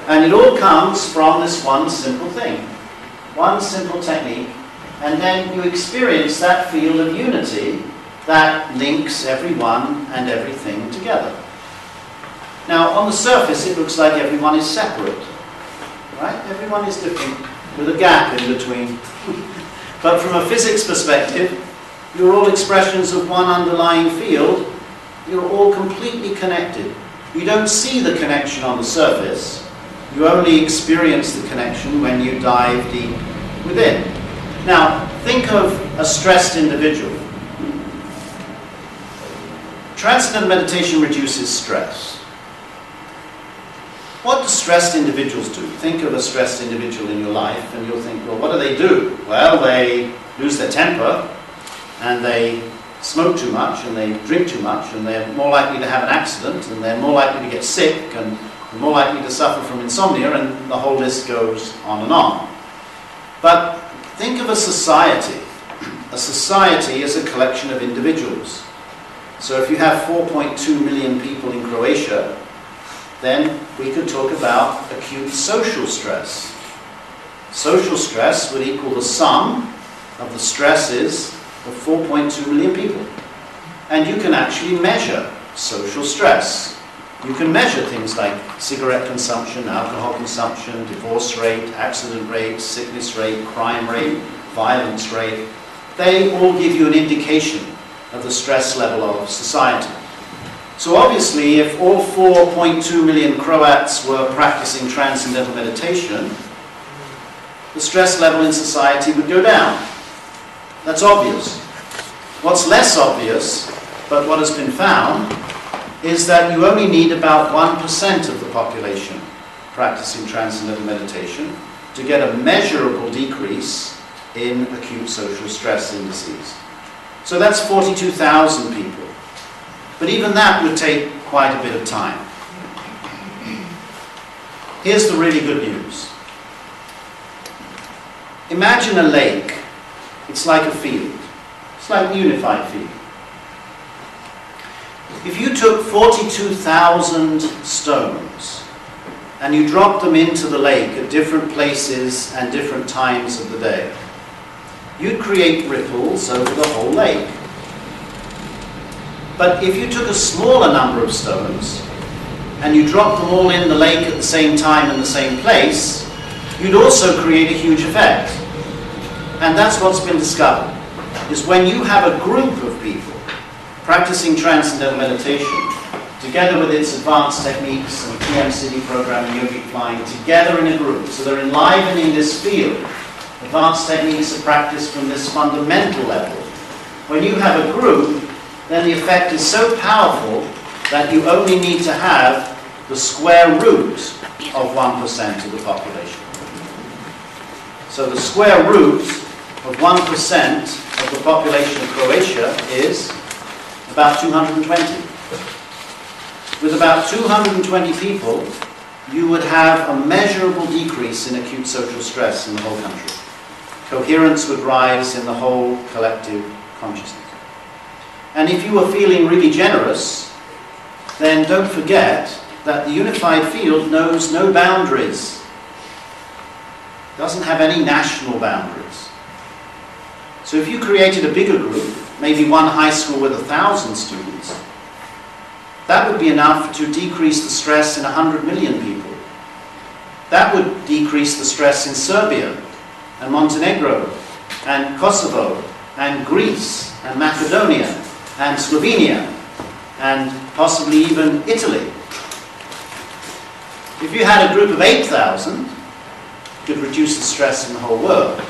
And it all comes from this one simple thing, one simple technique, and then you experience that field of unity that links everyone and everything together. Now, on the surface, it looks like everyone is separate, right? Everyone is different, with a gap in between. But from a physics perspective, you're all expressions of one underlying field. You're all completely connected. You don't see the connection on the surface. You only experience the connection when you dive deep within. Now, think of a stressed individual. Transcendental meditation reduces stress. What do stressed individuals do? Think of a stressed individual in your life and you'll think, well, what do? Well, they lose their temper and they smoke too much and they drink too much and they're more likely to have an accident and they're more likely to get sick and they're more likely to suffer from insomnia, and the whole list goes on and on. But think of a society. A society is a collection of individuals. So if you have 4.2 million people in Croatia, then we could talk about acute social stress. Social stress would equal the sum of the stresses of 4.2 million people. And you can actually measure social stress. You can measure things like cigarette consumption, alcohol consumption, divorce rate, accident rate, sickness rate, crime rate, violence rate. They all give you an indication of the stress level of society. So obviously, if all 4.2 million Croats were practicing transcendental meditation, the stress level in society would go down. That's obvious. What's less obvious, but what has been found, is that you only need about 1% of the population practicing transcendental meditation to get a measurable decrease in acute social stress indices. So that's 42,000 people. But even that would take quite a bit of time. Here's the really good news. Imagine a lake. It's like a field. It's like a unified field. If you took 42,000 stones and you dropped them into the lake at different places and different times of the day, you'd create ripples over the whole lake. But if you took a smaller number of stones and you dropped them all in the lake at the same time in the same place, you'd also create a huge effect. And that's what's been discovered, is when you have a group of people practicing transcendental meditation, together with its advanced techniques and TM City programming, yogic flying, together in a group, so they're enlivening this field. Advanced techniques are practiced from this fundamental level. When you have a group, then the effect is so powerful that you only need to have the square root of 1% of the population. So the square root of 1% of the population of Croatia is about 220. With about 220 people, you would have a measurable decrease in acute social stress in the whole country. Coherence would rise in the whole collective consciousness. And if you were feeling really generous, then don't forget that the unified field knows no boundaries. It doesn't have any national boundaries. So if you created a bigger group, maybe one high school with 1,000 students, that would be enough to decrease the stress in 100 million people. That would decrease the stress in Serbia and Montenegro and Kosovo and Greece and Macedonia and Slovenia and possibly even Italy. If you had a group of 8,000, you could reduce the stress in the whole world.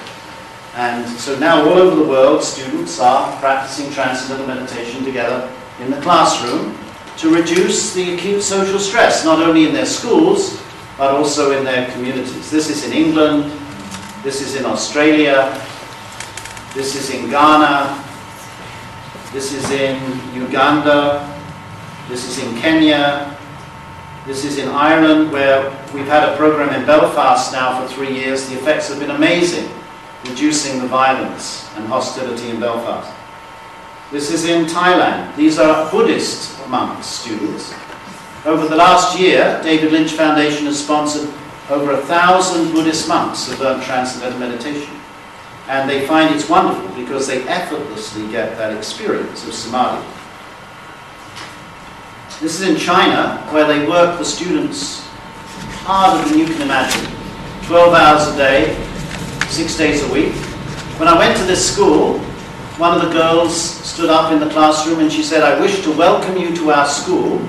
And so now all over the world, students are practicing transcendental meditation together in the classroom to reduce the acute social stress, not only in their schools, but also in their communities. This is in England, this is in Australia, this is in Ghana, this is in Uganda, this is in Kenya, this is in Ireland, where we've had a program in Belfast now for 3 years. The effects have been amazing, reducing the violence and hostility in Belfast. This is in Thailand. These are Buddhist monks, students. Over the last year, David Lynch Foundation has sponsored over 1,000 Buddhist monks who have learned transcendental meditation. And they find it's wonderful because they effortlessly get that experience of samadhi. This is in China, where they work the students harder than you can imagine. 12 hours a day, 6 days a week. When I went to this school, one of the girls stood up in the classroom and she said, "I wish to welcome you to our school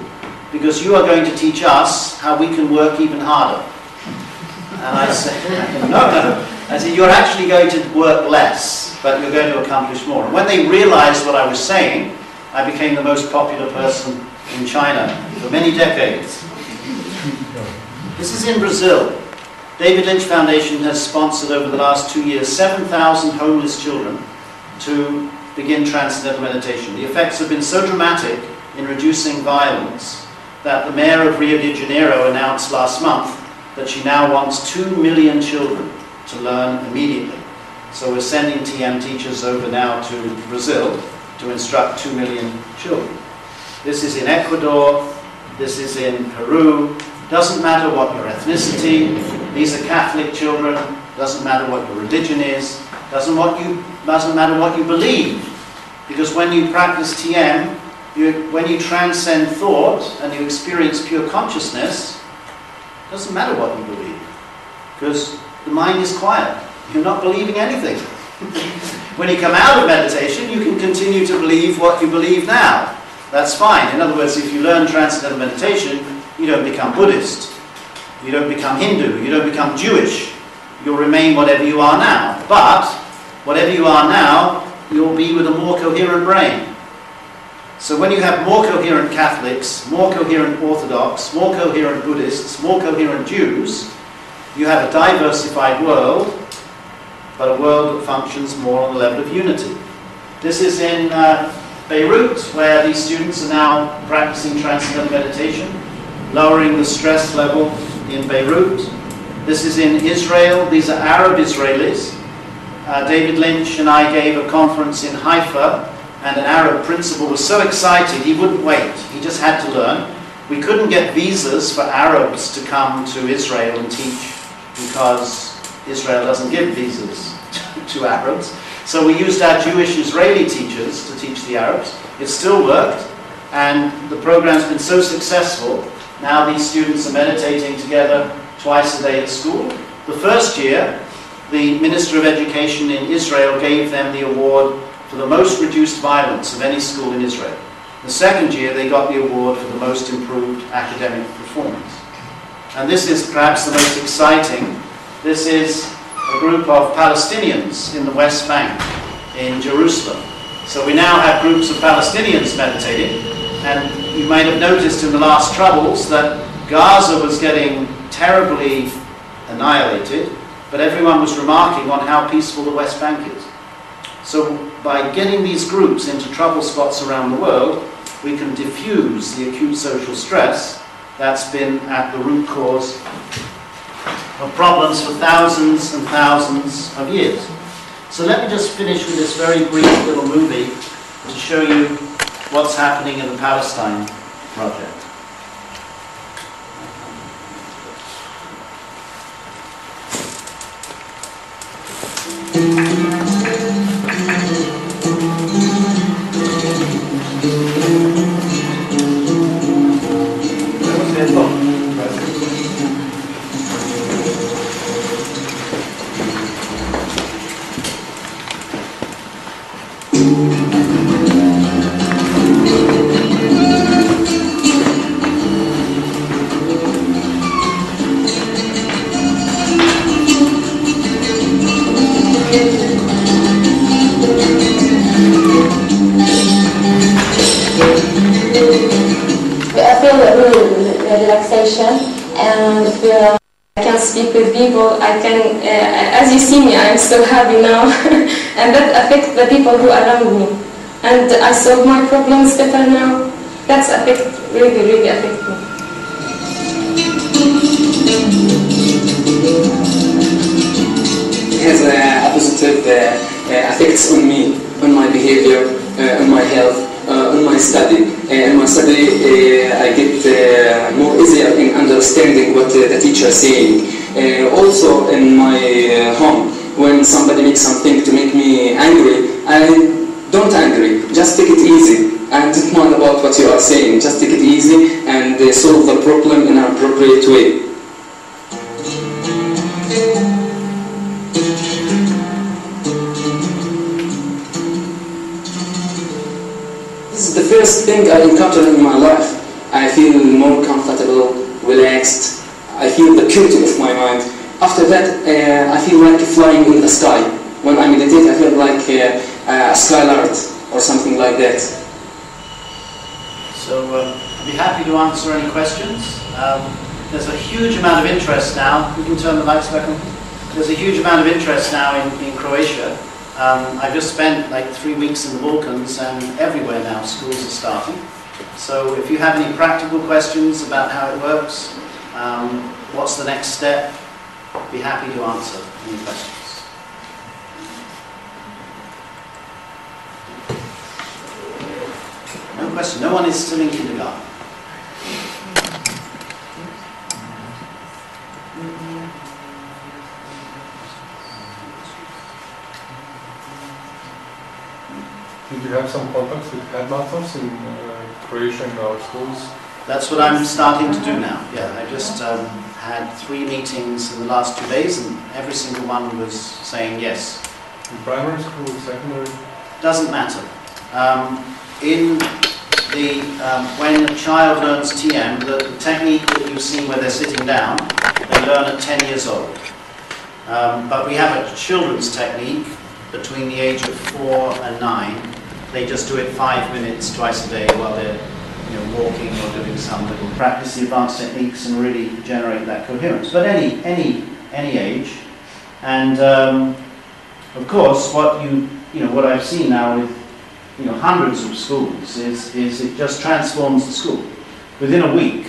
because you are going to teach us how we can work even harder." And I said, no. I said, "You're actually going to work less, but you're going to accomplish more." And when they realized what I was saying, I became the most popular person in China for many decades. This is in Brazil. David Lynch Foundation has sponsored over the last 2 years 7,000 homeless children to begin transcendental meditation. The effects have been so dramatic in reducing violence that the mayor of Rio de Janeiro announced last month that she now wants 2 million children to learn immediately. So we're sending TM teachers over now to Brazil to instruct 2 million children. This is in Ecuador, this is in Peru. Doesn't matter what your ethnicity, these are Catholic children, doesn't matter what your religion is, doesn't matter what you believe. Because when you practice TM, when you transcend thought and you experience pure consciousness, it doesn't matter what you believe. Because the mind is quiet. You're not believing anything. When you come out of meditation, you can continue to believe what you believe now. That's fine. In other words, if you learn transcendental meditation, you don't become Buddhist. You don't become Hindu. You don't become Jewish. You'll remain whatever you are now. But whatever you are now, you'll be with a more coherent brain. So when you have more coherent Catholics, more coherent Orthodox, more coherent Buddhists, more coherent Jews, you have a diversified world, but a world that functions more on the level of unity. This is in Beirut, where these students are now practicing transcendental meditation, lowering the stress level in Beirut. This is in Israel. These are Arab Israelis. David Lynch and I gave a conference in Haifa, and an Arab principal was so excited he wouldn't wait. He just had to learn. We couldn't get visas for Arabs to come to Israel and teach because Israel doesn't give visas to Arabs. So we used our Jewish Israeli teachers to teach the Arabs. It still worked, and the program's been so successful. Now these students are meditating together twice a day at school. The first year, the Minister of Education in Israel gave them the award for the most reduced violence of any school in Israel. The second year, they got the award for the most improved academic performance. And this is perhaps the most exciting. This is a group of Palestinians in the West Bank in Jerusalem. So we now have groups of Palestinians meditating, and you might have noticed in the last troubles that Gaza was getting terribly annihilated, but everyone was remarking on how peaceful the West Bank is. So by getting these groups into trouble spots around the world, we can diffuse the acute social stress that's been at the root cause of problems for thousands and thousands of years. So let me just finish with this very brief little movie to show you what's happening in the Palestine project. And I can speak with people. I can, as you see me, I am so happy now, and that affects the people who are around me. And I solve my problems better now. That's really affect me. It has a positive effects on me, on my behavior, on my health. On my study. In my study, I get more easier in understanding what the teacher is saying. Also in my home, when somebody makes something to make me angry, I don't angry, just take it easy and don't mind about what you are saying. Just take it easy and solve the problem in an appropriate way. This is the first thing I encountered in my life. I feel more comfortable, relaxed. I feel the purity of my mind. After that, I feel like flying in the sky. When I meditate, I feel like a skylark or something like that. So I'd be happy to answer any questions. There's a huge amount of interest now. We can turn the lights back on. There's a huge amount of interest now in Croatia. I've just spent like 3 weeks in the Balkans, and everywhere now schools are starting. So if you have any practical questions about how it works, what's the next step, I'd be happy to answer any questions. No question. No one is still in kindergarten. Did you have some contacts with headmasters in Croatia in our schools? That's what I'm starting to do now. Yeah, I just had 3 meetings in the last 2 days, and every single one was saying yes. In primary school, secondary? Doesn't matter. When a child learns TM, the technique that you've seen where they're sitting down, they learn at 10 years old. But we have a children's technique between the age of 4 and 9. They just do it 5 minutes twice a day while they're walking or doing some little practice the advanced techniques and really generate that coherence. But any age, and of course what I've seen now with hundreds of schools is it just transforms the school. Within a week,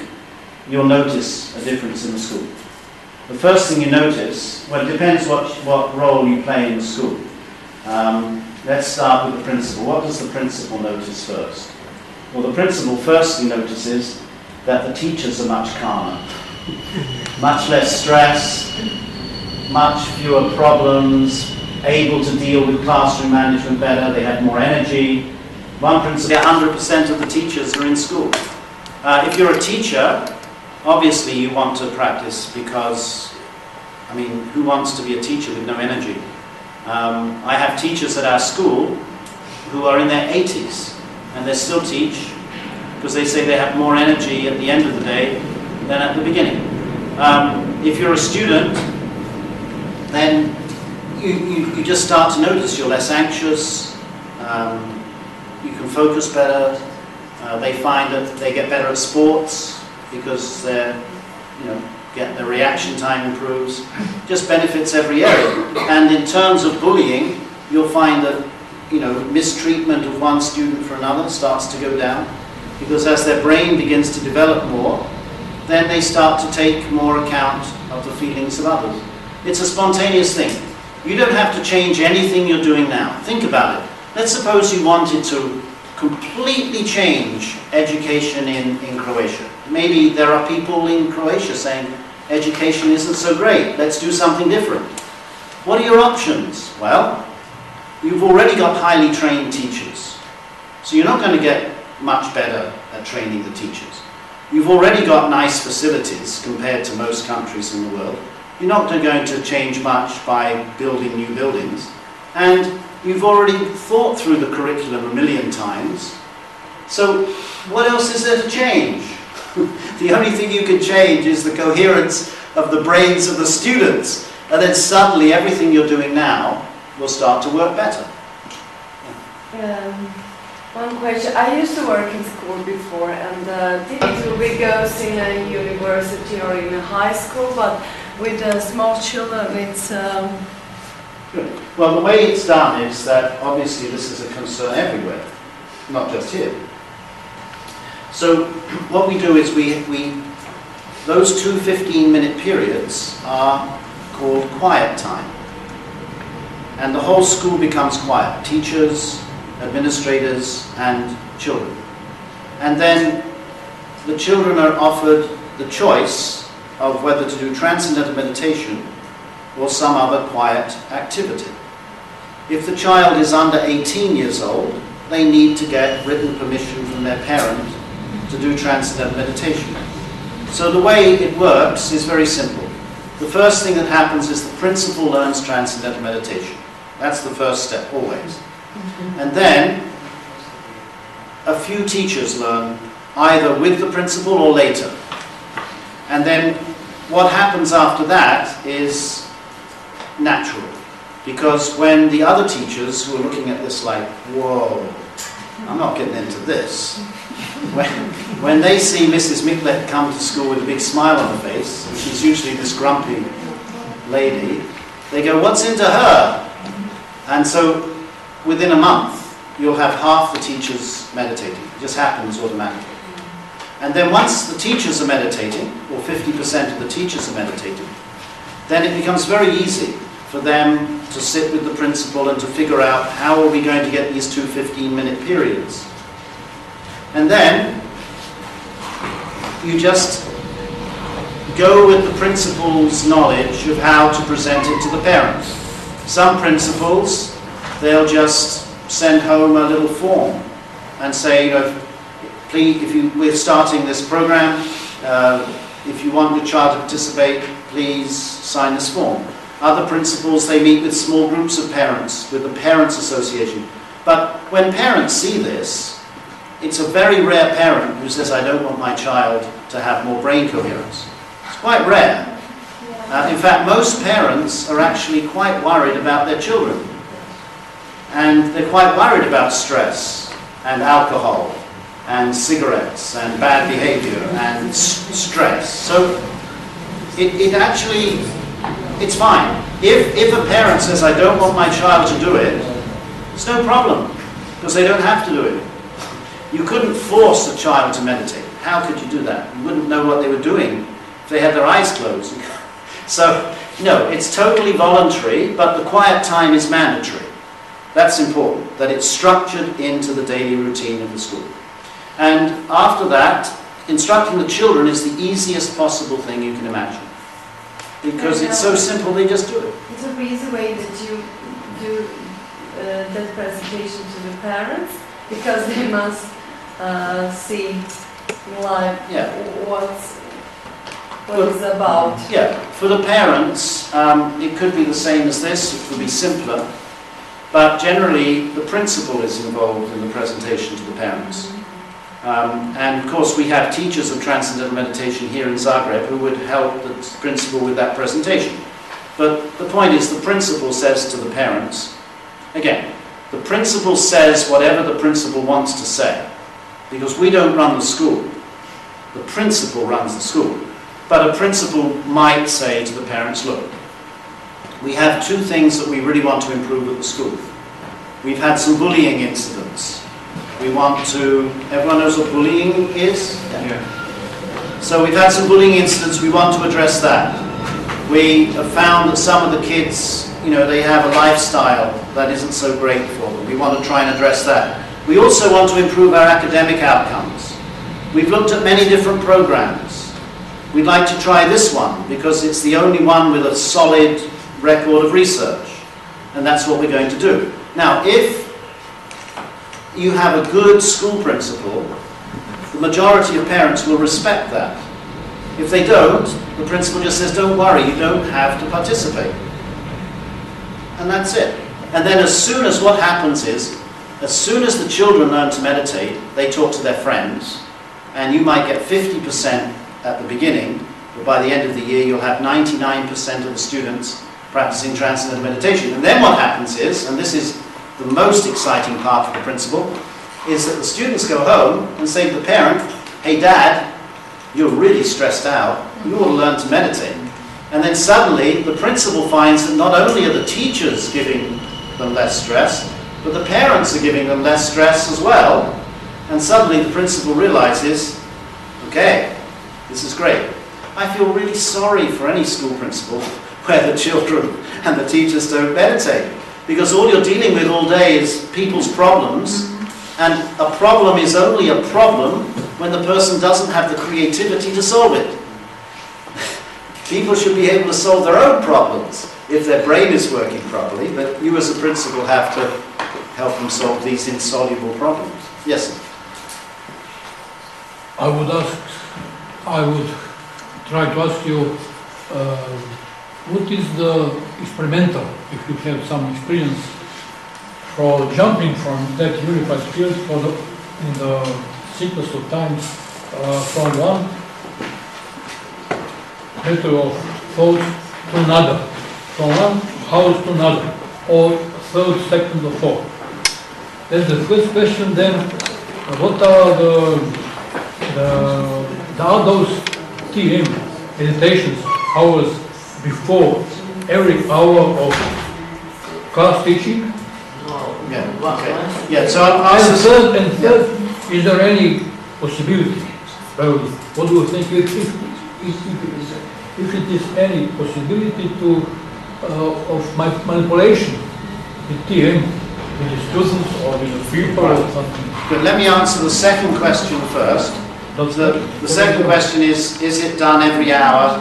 you'll notice a difference in the school. The first thing you notice, well, it depends what role you play in the school. Let's start with the principal. What does the principal notice first? Well, the principal firstly notices that the teachers are much calmer, much less stress, much fewer problems, able to deal with classroom management better, they have more energy. One principal, 100% of the teachers are in school. If you're a teacher, obviously you want to practice because, I mean, who wants to be a teacher with no energy? I have teachers at our school who are in their 80s and they still teach because they say they have more energy at the end of the day than at the beginning. If you're a student, then you just start to notice you're less anxious, you can focus better, they find that they get better at sports because their reaction time improves, just benefits every area. And in terms of bullying, you'll find that mistreatment of one student for another starts to go down, because as their brain begins to develop more, then they start to take more account of the feelings of others. It's a spontaneous thing. You don't have to change anything you're doing now. Think about it. Let's suppose you wanted to completely change education in Croatia. Maybe there are people in Croatia saying, education isn't so great, let's do something different. What are your options? Well, you've already got highly trained teachers, so you're not going to get much better at training the teachers. You've already got nice facilities compared to most countries in the world. You're not going to change much by building new buildings. And you've already thought through the curriculum a million times. So what else is there to change? The only thing you can change is the coherence of the brains of the students. And then suddenly everything you're doing now will start to work better. One question. I used to work in school before, and it really goes in a university or in a high school, but with small children, it's... Good. Well, the way it's done is that obviously this is a concern everywhere, not just here. So what we do is those two 15-minute periods are called quiet time. And the whole school becomes quiet. Teachers, administrators, and children. And then the children are offered the choice of whether to do transcendental meditation or some other quiet activity. If the child is under 18 years old, they need to get written permission from their parent to do transcendental meditation. So the way it works is very simple. The first thing that happens is the principal learns transcendental meditation. That's the first step, always. And then a few teachers learn either with the principal or later. And then what happens after that is natural. Because when the other teachers who are looking at this like, whoa, I'm not getting into this. When they see Mrs. Miklet come to school with a big smile on her face, and she's usually this grumpy lady, they go, what's into her? And so within a month, you'll have half the teachers meditating. It just happens automatically. And then once the teachers are meditating, or 50% of the teachers are meditating, then it becomes very easy for them to sit with the principal and to figure out how are we going to get these two 15-minute periods. And then you just go with the principal's knowledge of how to present it to the parents. Some principals, they'll just send home a little form and say, please, we're starting this program, if you want your child to participate, please sign this form. Other principals, they meet with small groups of parents, with the Parents Association. But when parents see this, it's a very rare parent who says, I don't want my child to have more brain coherence. It's quite rare. In fact, most parents are actually quite worried about their children. And they're quite worried about stress and alcohol and cigarettes and bad behavior and stress. So it actually, it's fine. If a parent says, I don't want my child to do it, it's no problem. because they don't have to do it. You couldn't force a child to meditate. How could you do that? You wouldn't know what they were doing if they had their eyes closed. So, no, it's totally voluntary, but the quiet time is mandatory. That's important, that it's structured into the daily routine of the school. And after that, instructing the children is the easiest possible thing you can imagine. Because it's so simple, they just do it. It's a easy way that you do that presentation to the parents, because they must see live what it's about. Yeah, for the parents, it could be the same as this, it could be simpler, but generally the principal is involved in the presentation to the parents. And of course we have teachers of Transcendental Meditation here in Zagreb who would help the principal with that presentation. But the point is, the principal says to the parents, again, the principal says whatever the principal wants to say, because we don't run the school. The principal runs the school. But a principal might say to the parents, look, we have two things that we really want to improve at the school. We've had some bullying incidents. We want to, everyone knows what bullying is? Yeah. So we've had some bullying incidents, we want to address that. We have found that some of the kids, you know, they have a lifestyle that isn't so great for them. We want to try and address that. We also want to improve our academic outcomes. We've looked at many different programs. We'd like to try this one because it's the only one with a solid record of research. And that's what we're going to do. Now, if you have a good school principal, the majority of parents will respect that. If they don't, the principal just says, don't worry, you don't have to participate. And that's it. And then as soon as what happens is, as soon as the children learn to meditate, they talk to their friends, and you might get 50% at the beginning, but by the end of the year you'll have 99% of the students practicing Transcendental Meditation. And then what happens is, and this is the most exciting part for the principal, is that the students go home and say to the parent, hey Dad, you're really stressed out, you ought to learn to meditate. And then suddenly the principal finds that not only are the teachers giving them less stress, but the parents are giving them less stress as well. And suddenly the principal realizes, okay, this is great. I feel really sorry for any school principal where the children and the teachers don't meditate. Because all you're dealing with all day is people's problems, and a problem is only a problem when the person doesn't have the creativity to solve it. People should be able to solve their own problems if their brain is working properly, but you as a principal have to help them solve these insoluble problems. Yes, sir. I would try to ask you, what is the experimental, if you have some experience, for jumping from that unified field in the sequence of times from one method of thought to another, from one house to another, or third, second, or fourth. Then the first question then, what are are those TM meditations hours before every hour of class teaching? Yeah, okay. Yeah, so I'm and third, is there any possibility? Well, what do you think if it is any possibility to of manipulation with TM, with the students or with the people or something? But let me answer the second question first. The second question is it done every hour?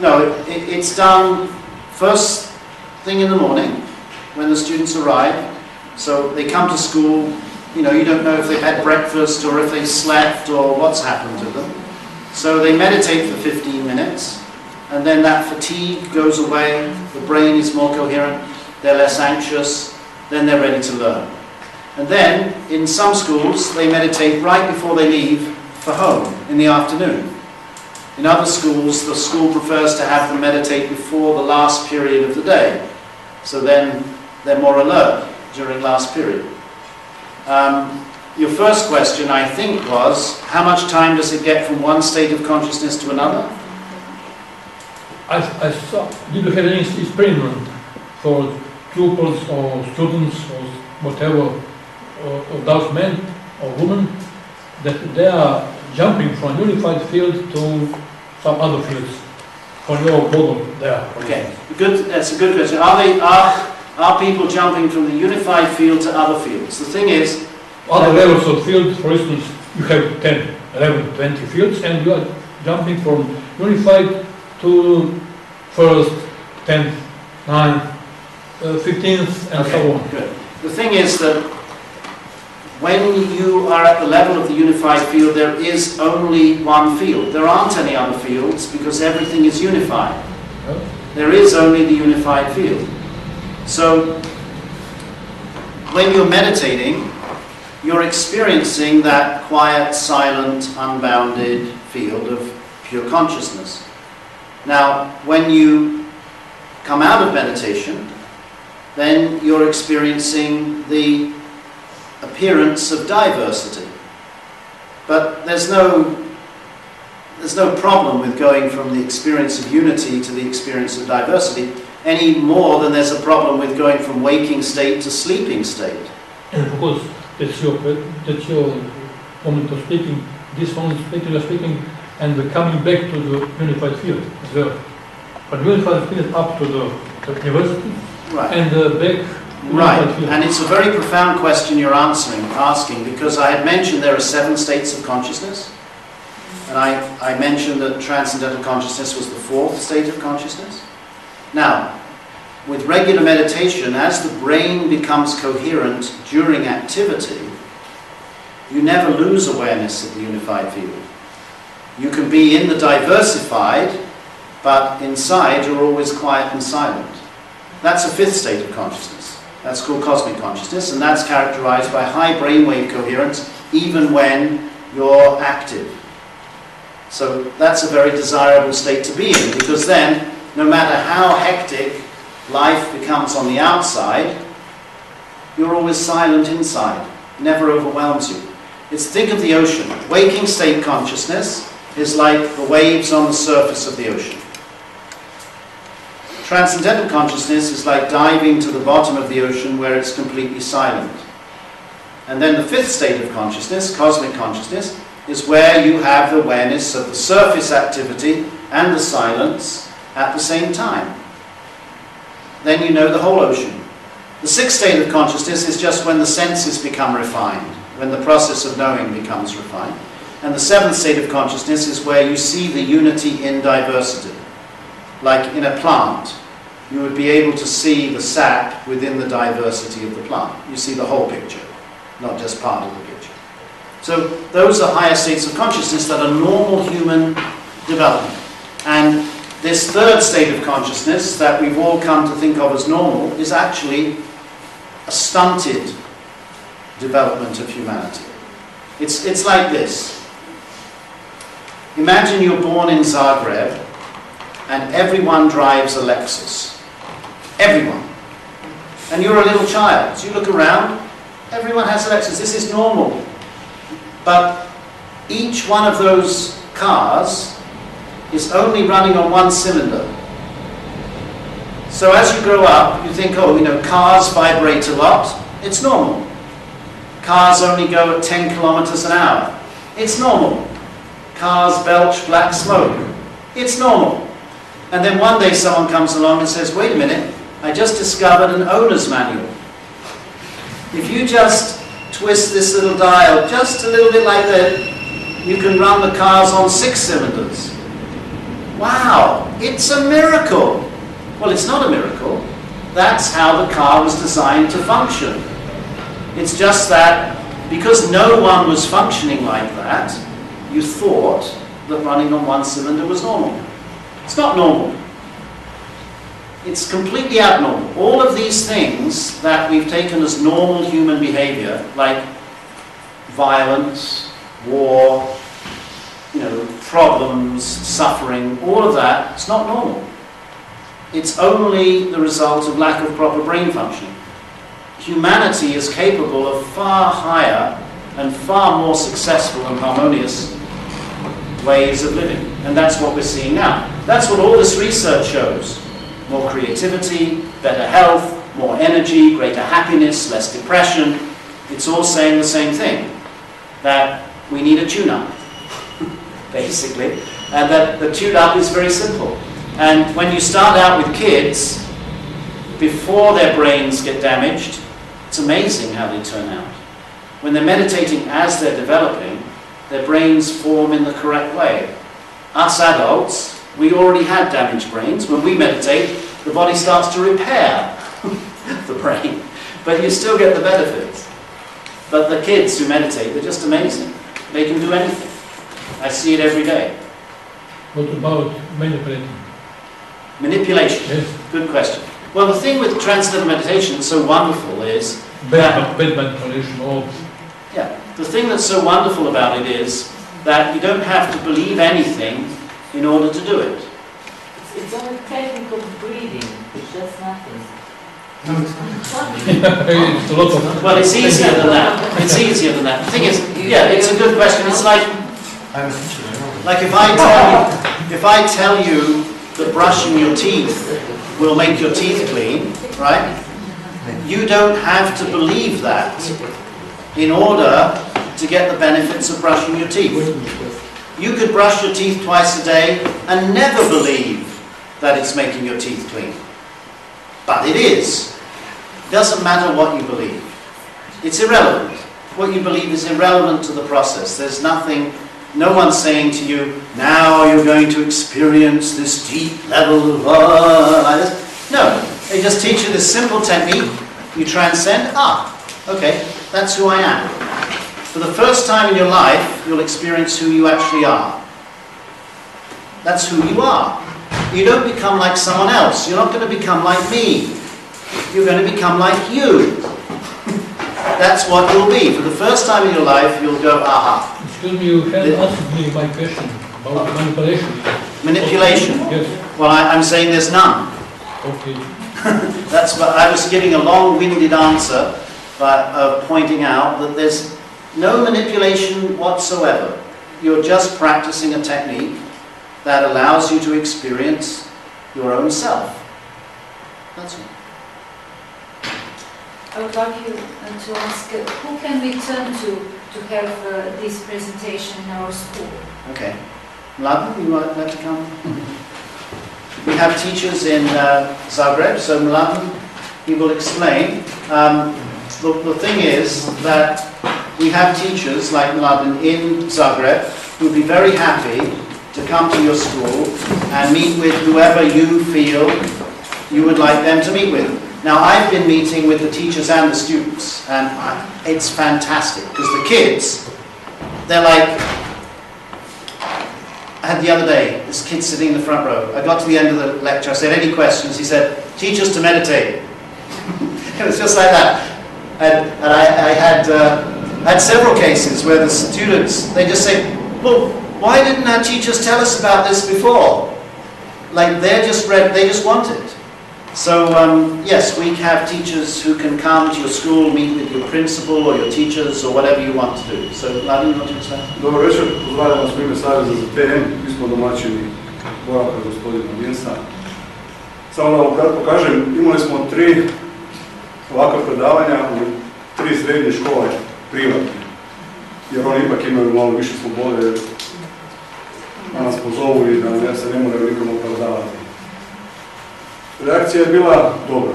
No, it's done first thing in the morning when the students arrive. So they come to school, you know, you don't know if they've had breakfast or if they slept or what's happened to them. So they meditate for 15 minutes, and then that fatigue goes away, the brain is more coherent, they're less anxious, then they're ready to learn. And then, in some schools, they meditate right before they leave for home in the afternoon. In other schools, the school prefers to have them meditate before the last period of the day. So then they're more alert during last period. Your first question, I think, was how much time does it get from one state of consciousness to another? I saw, did you have any experiment for pupils or students or whatever of those men or women that they are jumping from unified field to some other fields on your model there. Okay, good. That's a good question. Are people jumping from the unified field to other fields? The thing is, other levels of field, for instance, you have 10, 11, 20 fields, and you are jumping from unified to first, 10th, 9th, 15th, and so on. Good. The thing is that when you are at the level of the unified field, there is only one field. There aren't any other fields because everything is unified. There is only the unified field. So when you're meditating, you're experiencing that quiet, silent, unbounded field of pure consciousness. Now, when you come out of meditation, then you're experiencing the appearance of diversity. But there's no problem with going from the experience of unity to the experience of diversity, any more than there's a problem with going from waking state to sleeping state. And of course, that's your moment of speaking, this moment of speaking, you're speaking, and the coming back to the unified field as well. But unified field up to the university, right, and back. Right, and it's a very profound question you're asking, because I had mentioned there are 7 states of consciousness, and I mentioned that transcendental consciousness was the 4th state of consciousness. Now, with regular meditation, as the brain becomes coherent during activity, you never lose awareness of the unified field. You can be in the diversified, but inside you're always quiet and silent. That's a 5th state of consciousness. That's called cosmic consciousness, and that's characterized by high brainwave coherence even when you're active. So that's a very desirable state to be in, because then, no matter how hectic life becomes on the outside, you're always silent inside. It never overwhelms you. Think of the ocean. Waking state consciousness is like the waves on the surface of the ocean. Transcendental consciousness is like diving to the bottom of the ocean where it's completely silent. And then the 5th state of consciousness, cosmic consciousness, is where you have the awareness of the surface activity and the silence at the same time. Then you know the whole ocean. The 6th state of consciousness is just when the senses become refined, when the process of knowing becomes refined. And the 7th state of consciousness is where you see the unity in diversity. Like in a plant, you would be able to see the sap within the diversity of the plant. You see the whole picture, not just part of the picture. So those are higher states of consciousness that are normal human development. And this 3rd state of consciousness that we've all come to think of as normal is actually a stunted development of humanity. It's like this. Imagine you're born in Zagreb and everyone drives a Lexus. Everyone. And you're a little child. So you look around, everyone has a Lexus. This is normal. But each one of those cars is only running on one cylinder. So as you grow up, you think, oh, cars vibrate a lot. It's normal. Cars only go at 10 kilometers an hour. It's normal. Cars belch black smoke. It's normal. And then one day someone comes along and says, wait a minute, I just discovered an owner's manual. If you just twist this little dial just a little bit like that, you can run the cars on 6 cylinders. Wow, it's a miracle. Well, it's not a miracle. That's how the car was designed to function. It's just that because no one was functioning like that, you thought that running on one cylinder was normal. It's not normal. It's completely abnormal. All of these things that we've taken as normal human behavior, like violence, war, problems, suffering, all of that, it's not normal. It's only the result of lack of proper brain functioning. Humanity is capable of far higher and far more successful and harmonious ways of living. And that's what we're seeing now. That's what all this research shows. More creativity, better health, more energy, greater happiness, less depression. it's all saying the same thing, that we need a tune-up, basically, and that the tune-up is very simple. And when you start out with kids, before their brains get damaged, it's amazing how they turn out. When they're meditating as they're developing, their brains form in the correct way. Us adults, we already had damaged brains. When we meditate, the body starts to repair the brain, but you still get the benefits. But the kids who meditate, they're just amazing. They can do anything. I see it every day. What about manipulating? Manipulation. Yes. Good question. Well, the thing with transcendental meditation that's so wonderful is bad manipulation. Yeah. The thing that's so wonderful about it is that you don't have to believe anything in order to do it. It's only technical breathing. It's just nothing. It's a lot of... Well, it's easier than that. It's easier than that. The thing is, yeah, it's a good question. It's like if I tell you that brushing your teeth will make your teeth clean, right? You don't have to believe that in order to get the benefits of brushing your teeth. You could brush your teeth twice a day and never believe that it's making your teeth clean. But it is. It doesn't matter what you believe. It's irrelevant. What you believe is irrelevant to the process. There's nothing, no one's saying to you, now you're going to experience this deep level of like this. No, they just teach you this simple technique. You transcend, okay, that's who I am. For the first time in your life, you'll experience who you actually are. That's who you are. You don't become like someone else. You're not going to become like me. You're going to become like you. That's what you'll be. For the first time in your life, you'll go, aha. Excuse me, you haven't answered me my question about manipulation. Manipulation? Yes. Well, I'm saying there's none. Okay. That's what I was giving a long-winded answer by pointing out that there's no manipulation whatsoever. You're just practicing a technique that allows you to experience your own self. That's all. I would like you to ask, who can we turn to have this presentation in our school? Okay. Mladen, you would like to come? We have teachers in Zagreb, so Mladen, he will explain. The thing is that we have teachers like Mladen in Zagreb who would be very happy to come to your school and meet with whoever you feel you would like them to meet with. Now, I've been meeting with the teachers and the students, and it's fantastic, because the kids, they're like, I had the other day, this kid sitting in the front row. I got to the end of the lecture, I said, any questions? He said, teach us to meditate. It was just like that. And I had several cases where the students, they just say, well, why didn't our teachers tell us about this before? Like, they just want it. So, yes, we have teachers who can come to your school, meet with your principal or your teachers or whatever you want to do. So, Mladen, you want to explain? Dobro večer, pozdravljam vas u ime Saveza za TM, mi smo domaćini boravka gospodina Vinsa. Samo da vam kratko kažem, imali smo 3 ovakva predavanja u 3 srednje škole privatne, jer oni ipak imaju malo više slobode, da nas pozovu i da se ne moraju nikom opravdavati. Reakcija je bila dobra.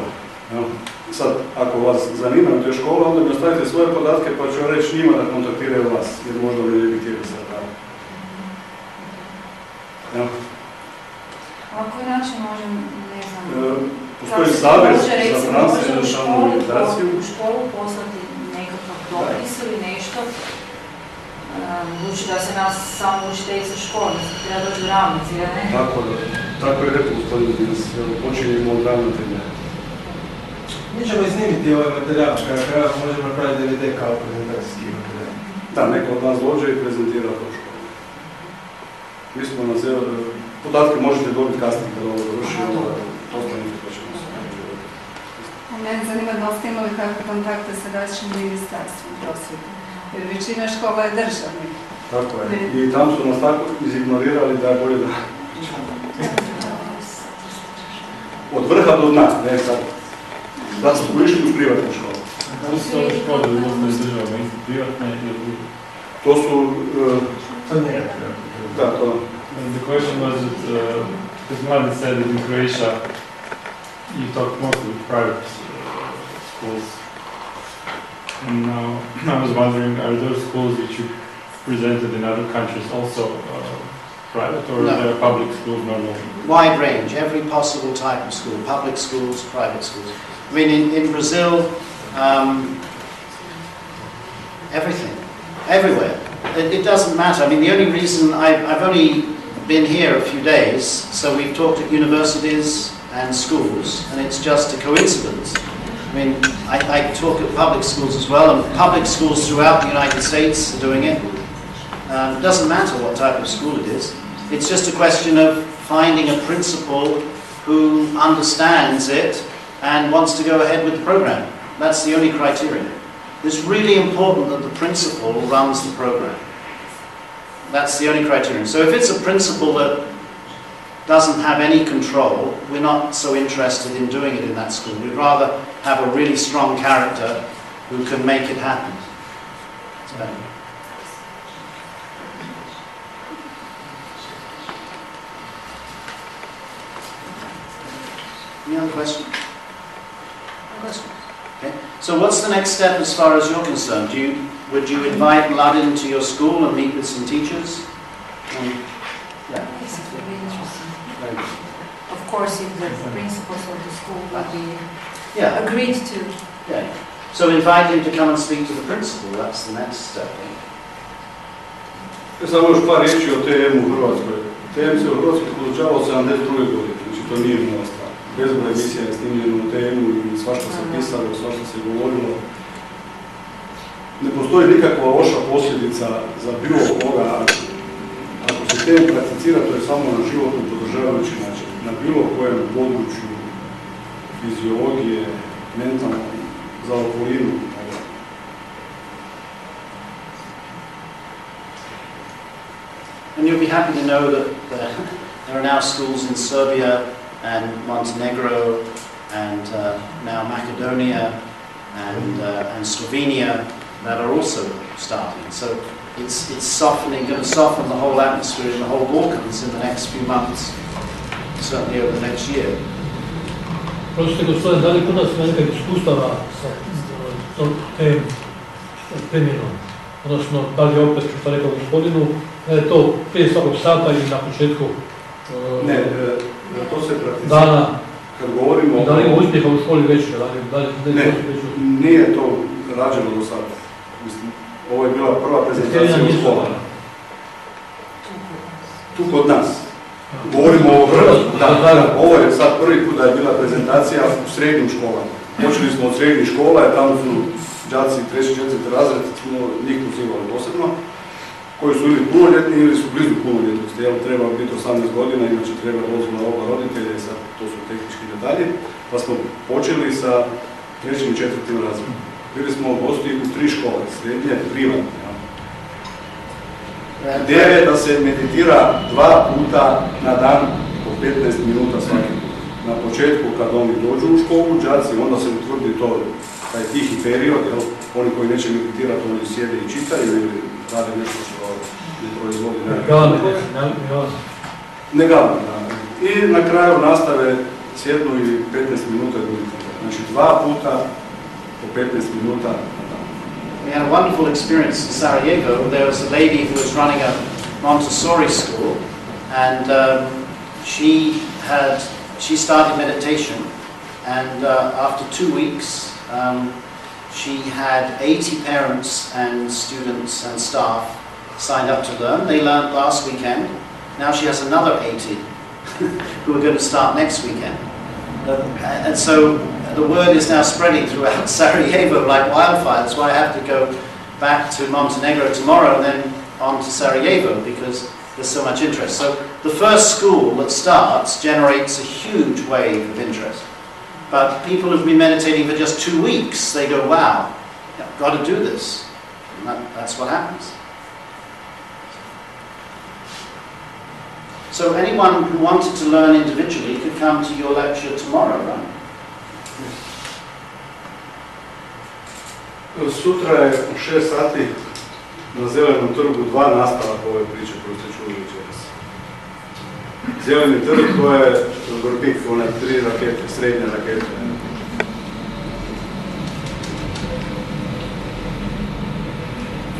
Sad, ako vas zanimaju te škole, onda mi ostavite svoje podatke pa ću reći njima da kontaktiraju vas, jer možda ne bi htjeli sad tako. Na koji način možem, ne znam, postoji savez za transcendentalnu meditaciju. U školu poslati nekakav dopis ili nešto, budući da se nas samo učiteljica škole, treba doći do ravnatelja, ne? Tako je rekao gospodin Dins, počinjemo od ravnatelja. Mi ćemo iznimiti ovaj materijal, kada možemo napraviti DVD kao prezentacijski materijal. Da, neko od nas dođe i prezentira to školu. Mi smo na podatke možete dobiti kasnije kada ovo završi, ostanite pa ćemo se nađevati. Mene zanima da li ste imali kakve kontakte sa različitim ministarstvom prosvjete, jer većina škola je državnih. Tako je, i tam su nas tako izignorirali da je bolje da... Od vrha do dna, ne sad. Da smo išli u privatnu školu. Da li ste ove škole ili To su... Da, to. The question was that, because Mladen said that in Croatia you talk mostly with private schools. And I was wondering, are those schools that you presented in other countries also private, or are there public schools normally? Wide range, every possible type of school, public schools, private schools. I mean, in Brazil, everything, everywhere. It doesn't matter. I mean, the only reason I've only been here a few days, so we've talked at universities and schools, and it's just a coincidence. I mean, I talk at public schools as well, and public schools throughout the United States are doing it. It doesn't matter what type of school it is. It's just a question of finding a principal who understands it and wants to go ahead with the program. That's the only criterion. It's really important that the principal runs the program. That's the only criterion. So if it's a principal that doesn't have any control, we're not so interested in doing it in that school. We'd rather have a really strong character who can make it happen. It's better. Any other question? No question. Okay. So what's the next step as far as you're concerned? Would you invite Mladen to your school and meet with some teachers? Yeah. Yes, it would be interesting. Right. Of course, if the principals of the school would be agreed to. Yeah. So invite him to come and speak to the principal. That's the next step. Samo još par riječi o TM u Hrvatskoj. TM se u Hrvatskoj podučavao 72. godine, znači to nije nova stvar. Bezbroj emisija je snimljeno u TM-u i svašta se pisalo, svašta se govorilo. Ne postoji nikakva loša posljedica za bilo koga. Ako se TM prakticira, to je samo na životno podržavajući način. Na bilo kojem području fiziologije, mentalno, za okolinu. And you'll be happy to know that there are now schools in Serbia and Montenegro and now Macedonia and Slovenia that are also starting. So it's softening, going to soften the whole atmosphere in the whole Balkans in the next few months, certainly over the next year. Prosto gospodin, da li kod nas ima nekakvih iskustava sa temeljnom? Odnosno, da li je opet, što sam rekao gospodinu, da je to prije svakog sata ili na početku ne, to se prakticira. Dana? Kad govorimo... Da li ima uspjeha u školi već? Ne, nije to rađeno do sada. Ovo je bila prva prezentacija u školama. Tu kod nas. Govorimo o Hrvatsku. Da, ovo je sad prvi put da je bila prezentacija u srednjim školama. Počeli smo od srednjih škola, jer tamo su đaci 3. 4. razred, smo njih pozivali posebno, koji su ili punoljetni ili su blizu punoljetnosti. Treba biti 18 godina, inače treba dozvola oba roditelja i sad to su tehnički detalji. Pa smo počeli sa 3. i 4. razredom. Bili smo gosti u 3 škole, srednje, privatne. Ideja je da se meditira 2 puta na dan po 15 minuta svaki put. Na početku kad oni dođu u školu, đaci, onda se utvrdi to, taj tihi period, oni koji neće meditirati, oni sjede i čitaju ili rade nešto što ne proizvodi ne galame, da. I na kraju nastave sjednu i 15 minuta meditiraju. Znači 2 puta po 15 minuta. We had a wonderful experience in Sarajevo. There was a lady who was running a Montessori school, and she started meditation, and after 2 weeks she had 80 parents and students and staff signed up to learn. They learned last weekend. Now she has another 80 who are going to start next weekend. And so the word is now spreading throughout Sarajevo like wildfire. That's why I have to go back to Montenegro tomorrow and then on to Sarajevo because there's so much interest. So the first school that starts generates a huge wave of interest. But people who've been meditating for just 2 weeks, they go, wow, I've got to do this. And that's what happens. So anyone who wanted to learn individually could come to your lecture tomorrow, right? Sutra je u 6 sati na Zelenom trgu dva nastavaka ove priče koju ste čuli večeras. Zeleni trg, to je Gorbik, one 3 rakete, srednje rakete.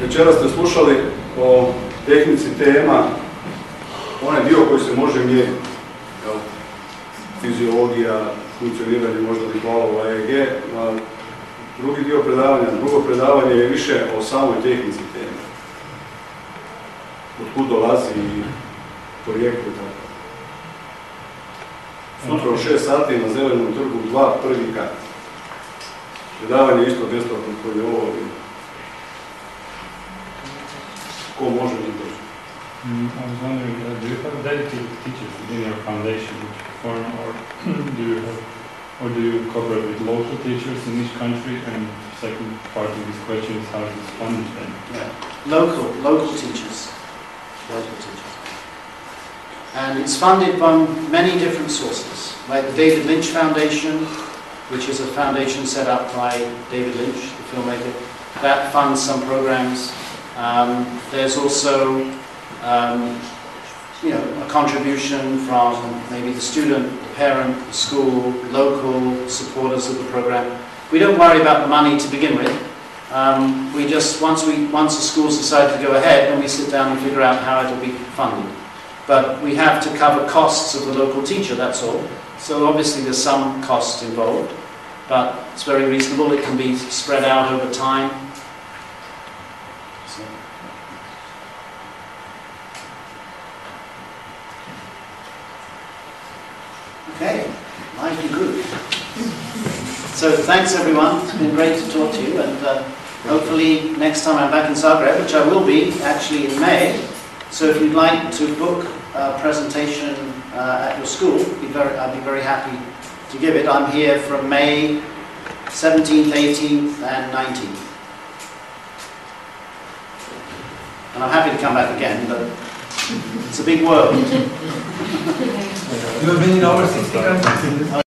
Večeras ste slušali o tehnici tema, onaj dio koji se može mjeriti. Fiziologija, funkcioniranje moždanih valova, EEG. Drugi dio predavanja, drugo predavanje je više o samoj tehnici teme. Otkud dolazi i projektu i tako. Sutra u 6 sati na Zelenom trgu 2, prvi kat. Predavanje je isto besplatno koji je ovo. Ko može da dođe? I was wondering, do you have dedicated teachers within your foundation which perform, or do you cooperate with local teachers in each country? And the second part of this question is how is this funded then? Yeah, local teachers. Local teachers. And it's funded from many different sources, like the David Lynch Foundation, which is a foundation set up by David Lynch, the filmmaker, that funds some programs. There's also a contribution from maybe the student, the parent, the school, local supporters of the program. We don't worry about the money to begin with. We just, once the schools decide to go ahead, then we sit down and figure out how it will be funded. But we have to cover costs of the local teacher, that's all. So obviously there's some cost involved, but it's very reasonable. It can be spread out over time. Okay, might be good. So thanks everyone, it's been great to talk to you, and hopefully next time I'm back in Zagreb, which I will be actually in May. So if you'd like to book a presentation at your school, I'd be very happy to give it. I'm here from May 17th, 18th and 19th. And I'm happy to come back again, but it's a big world. You have been in over 60 countries.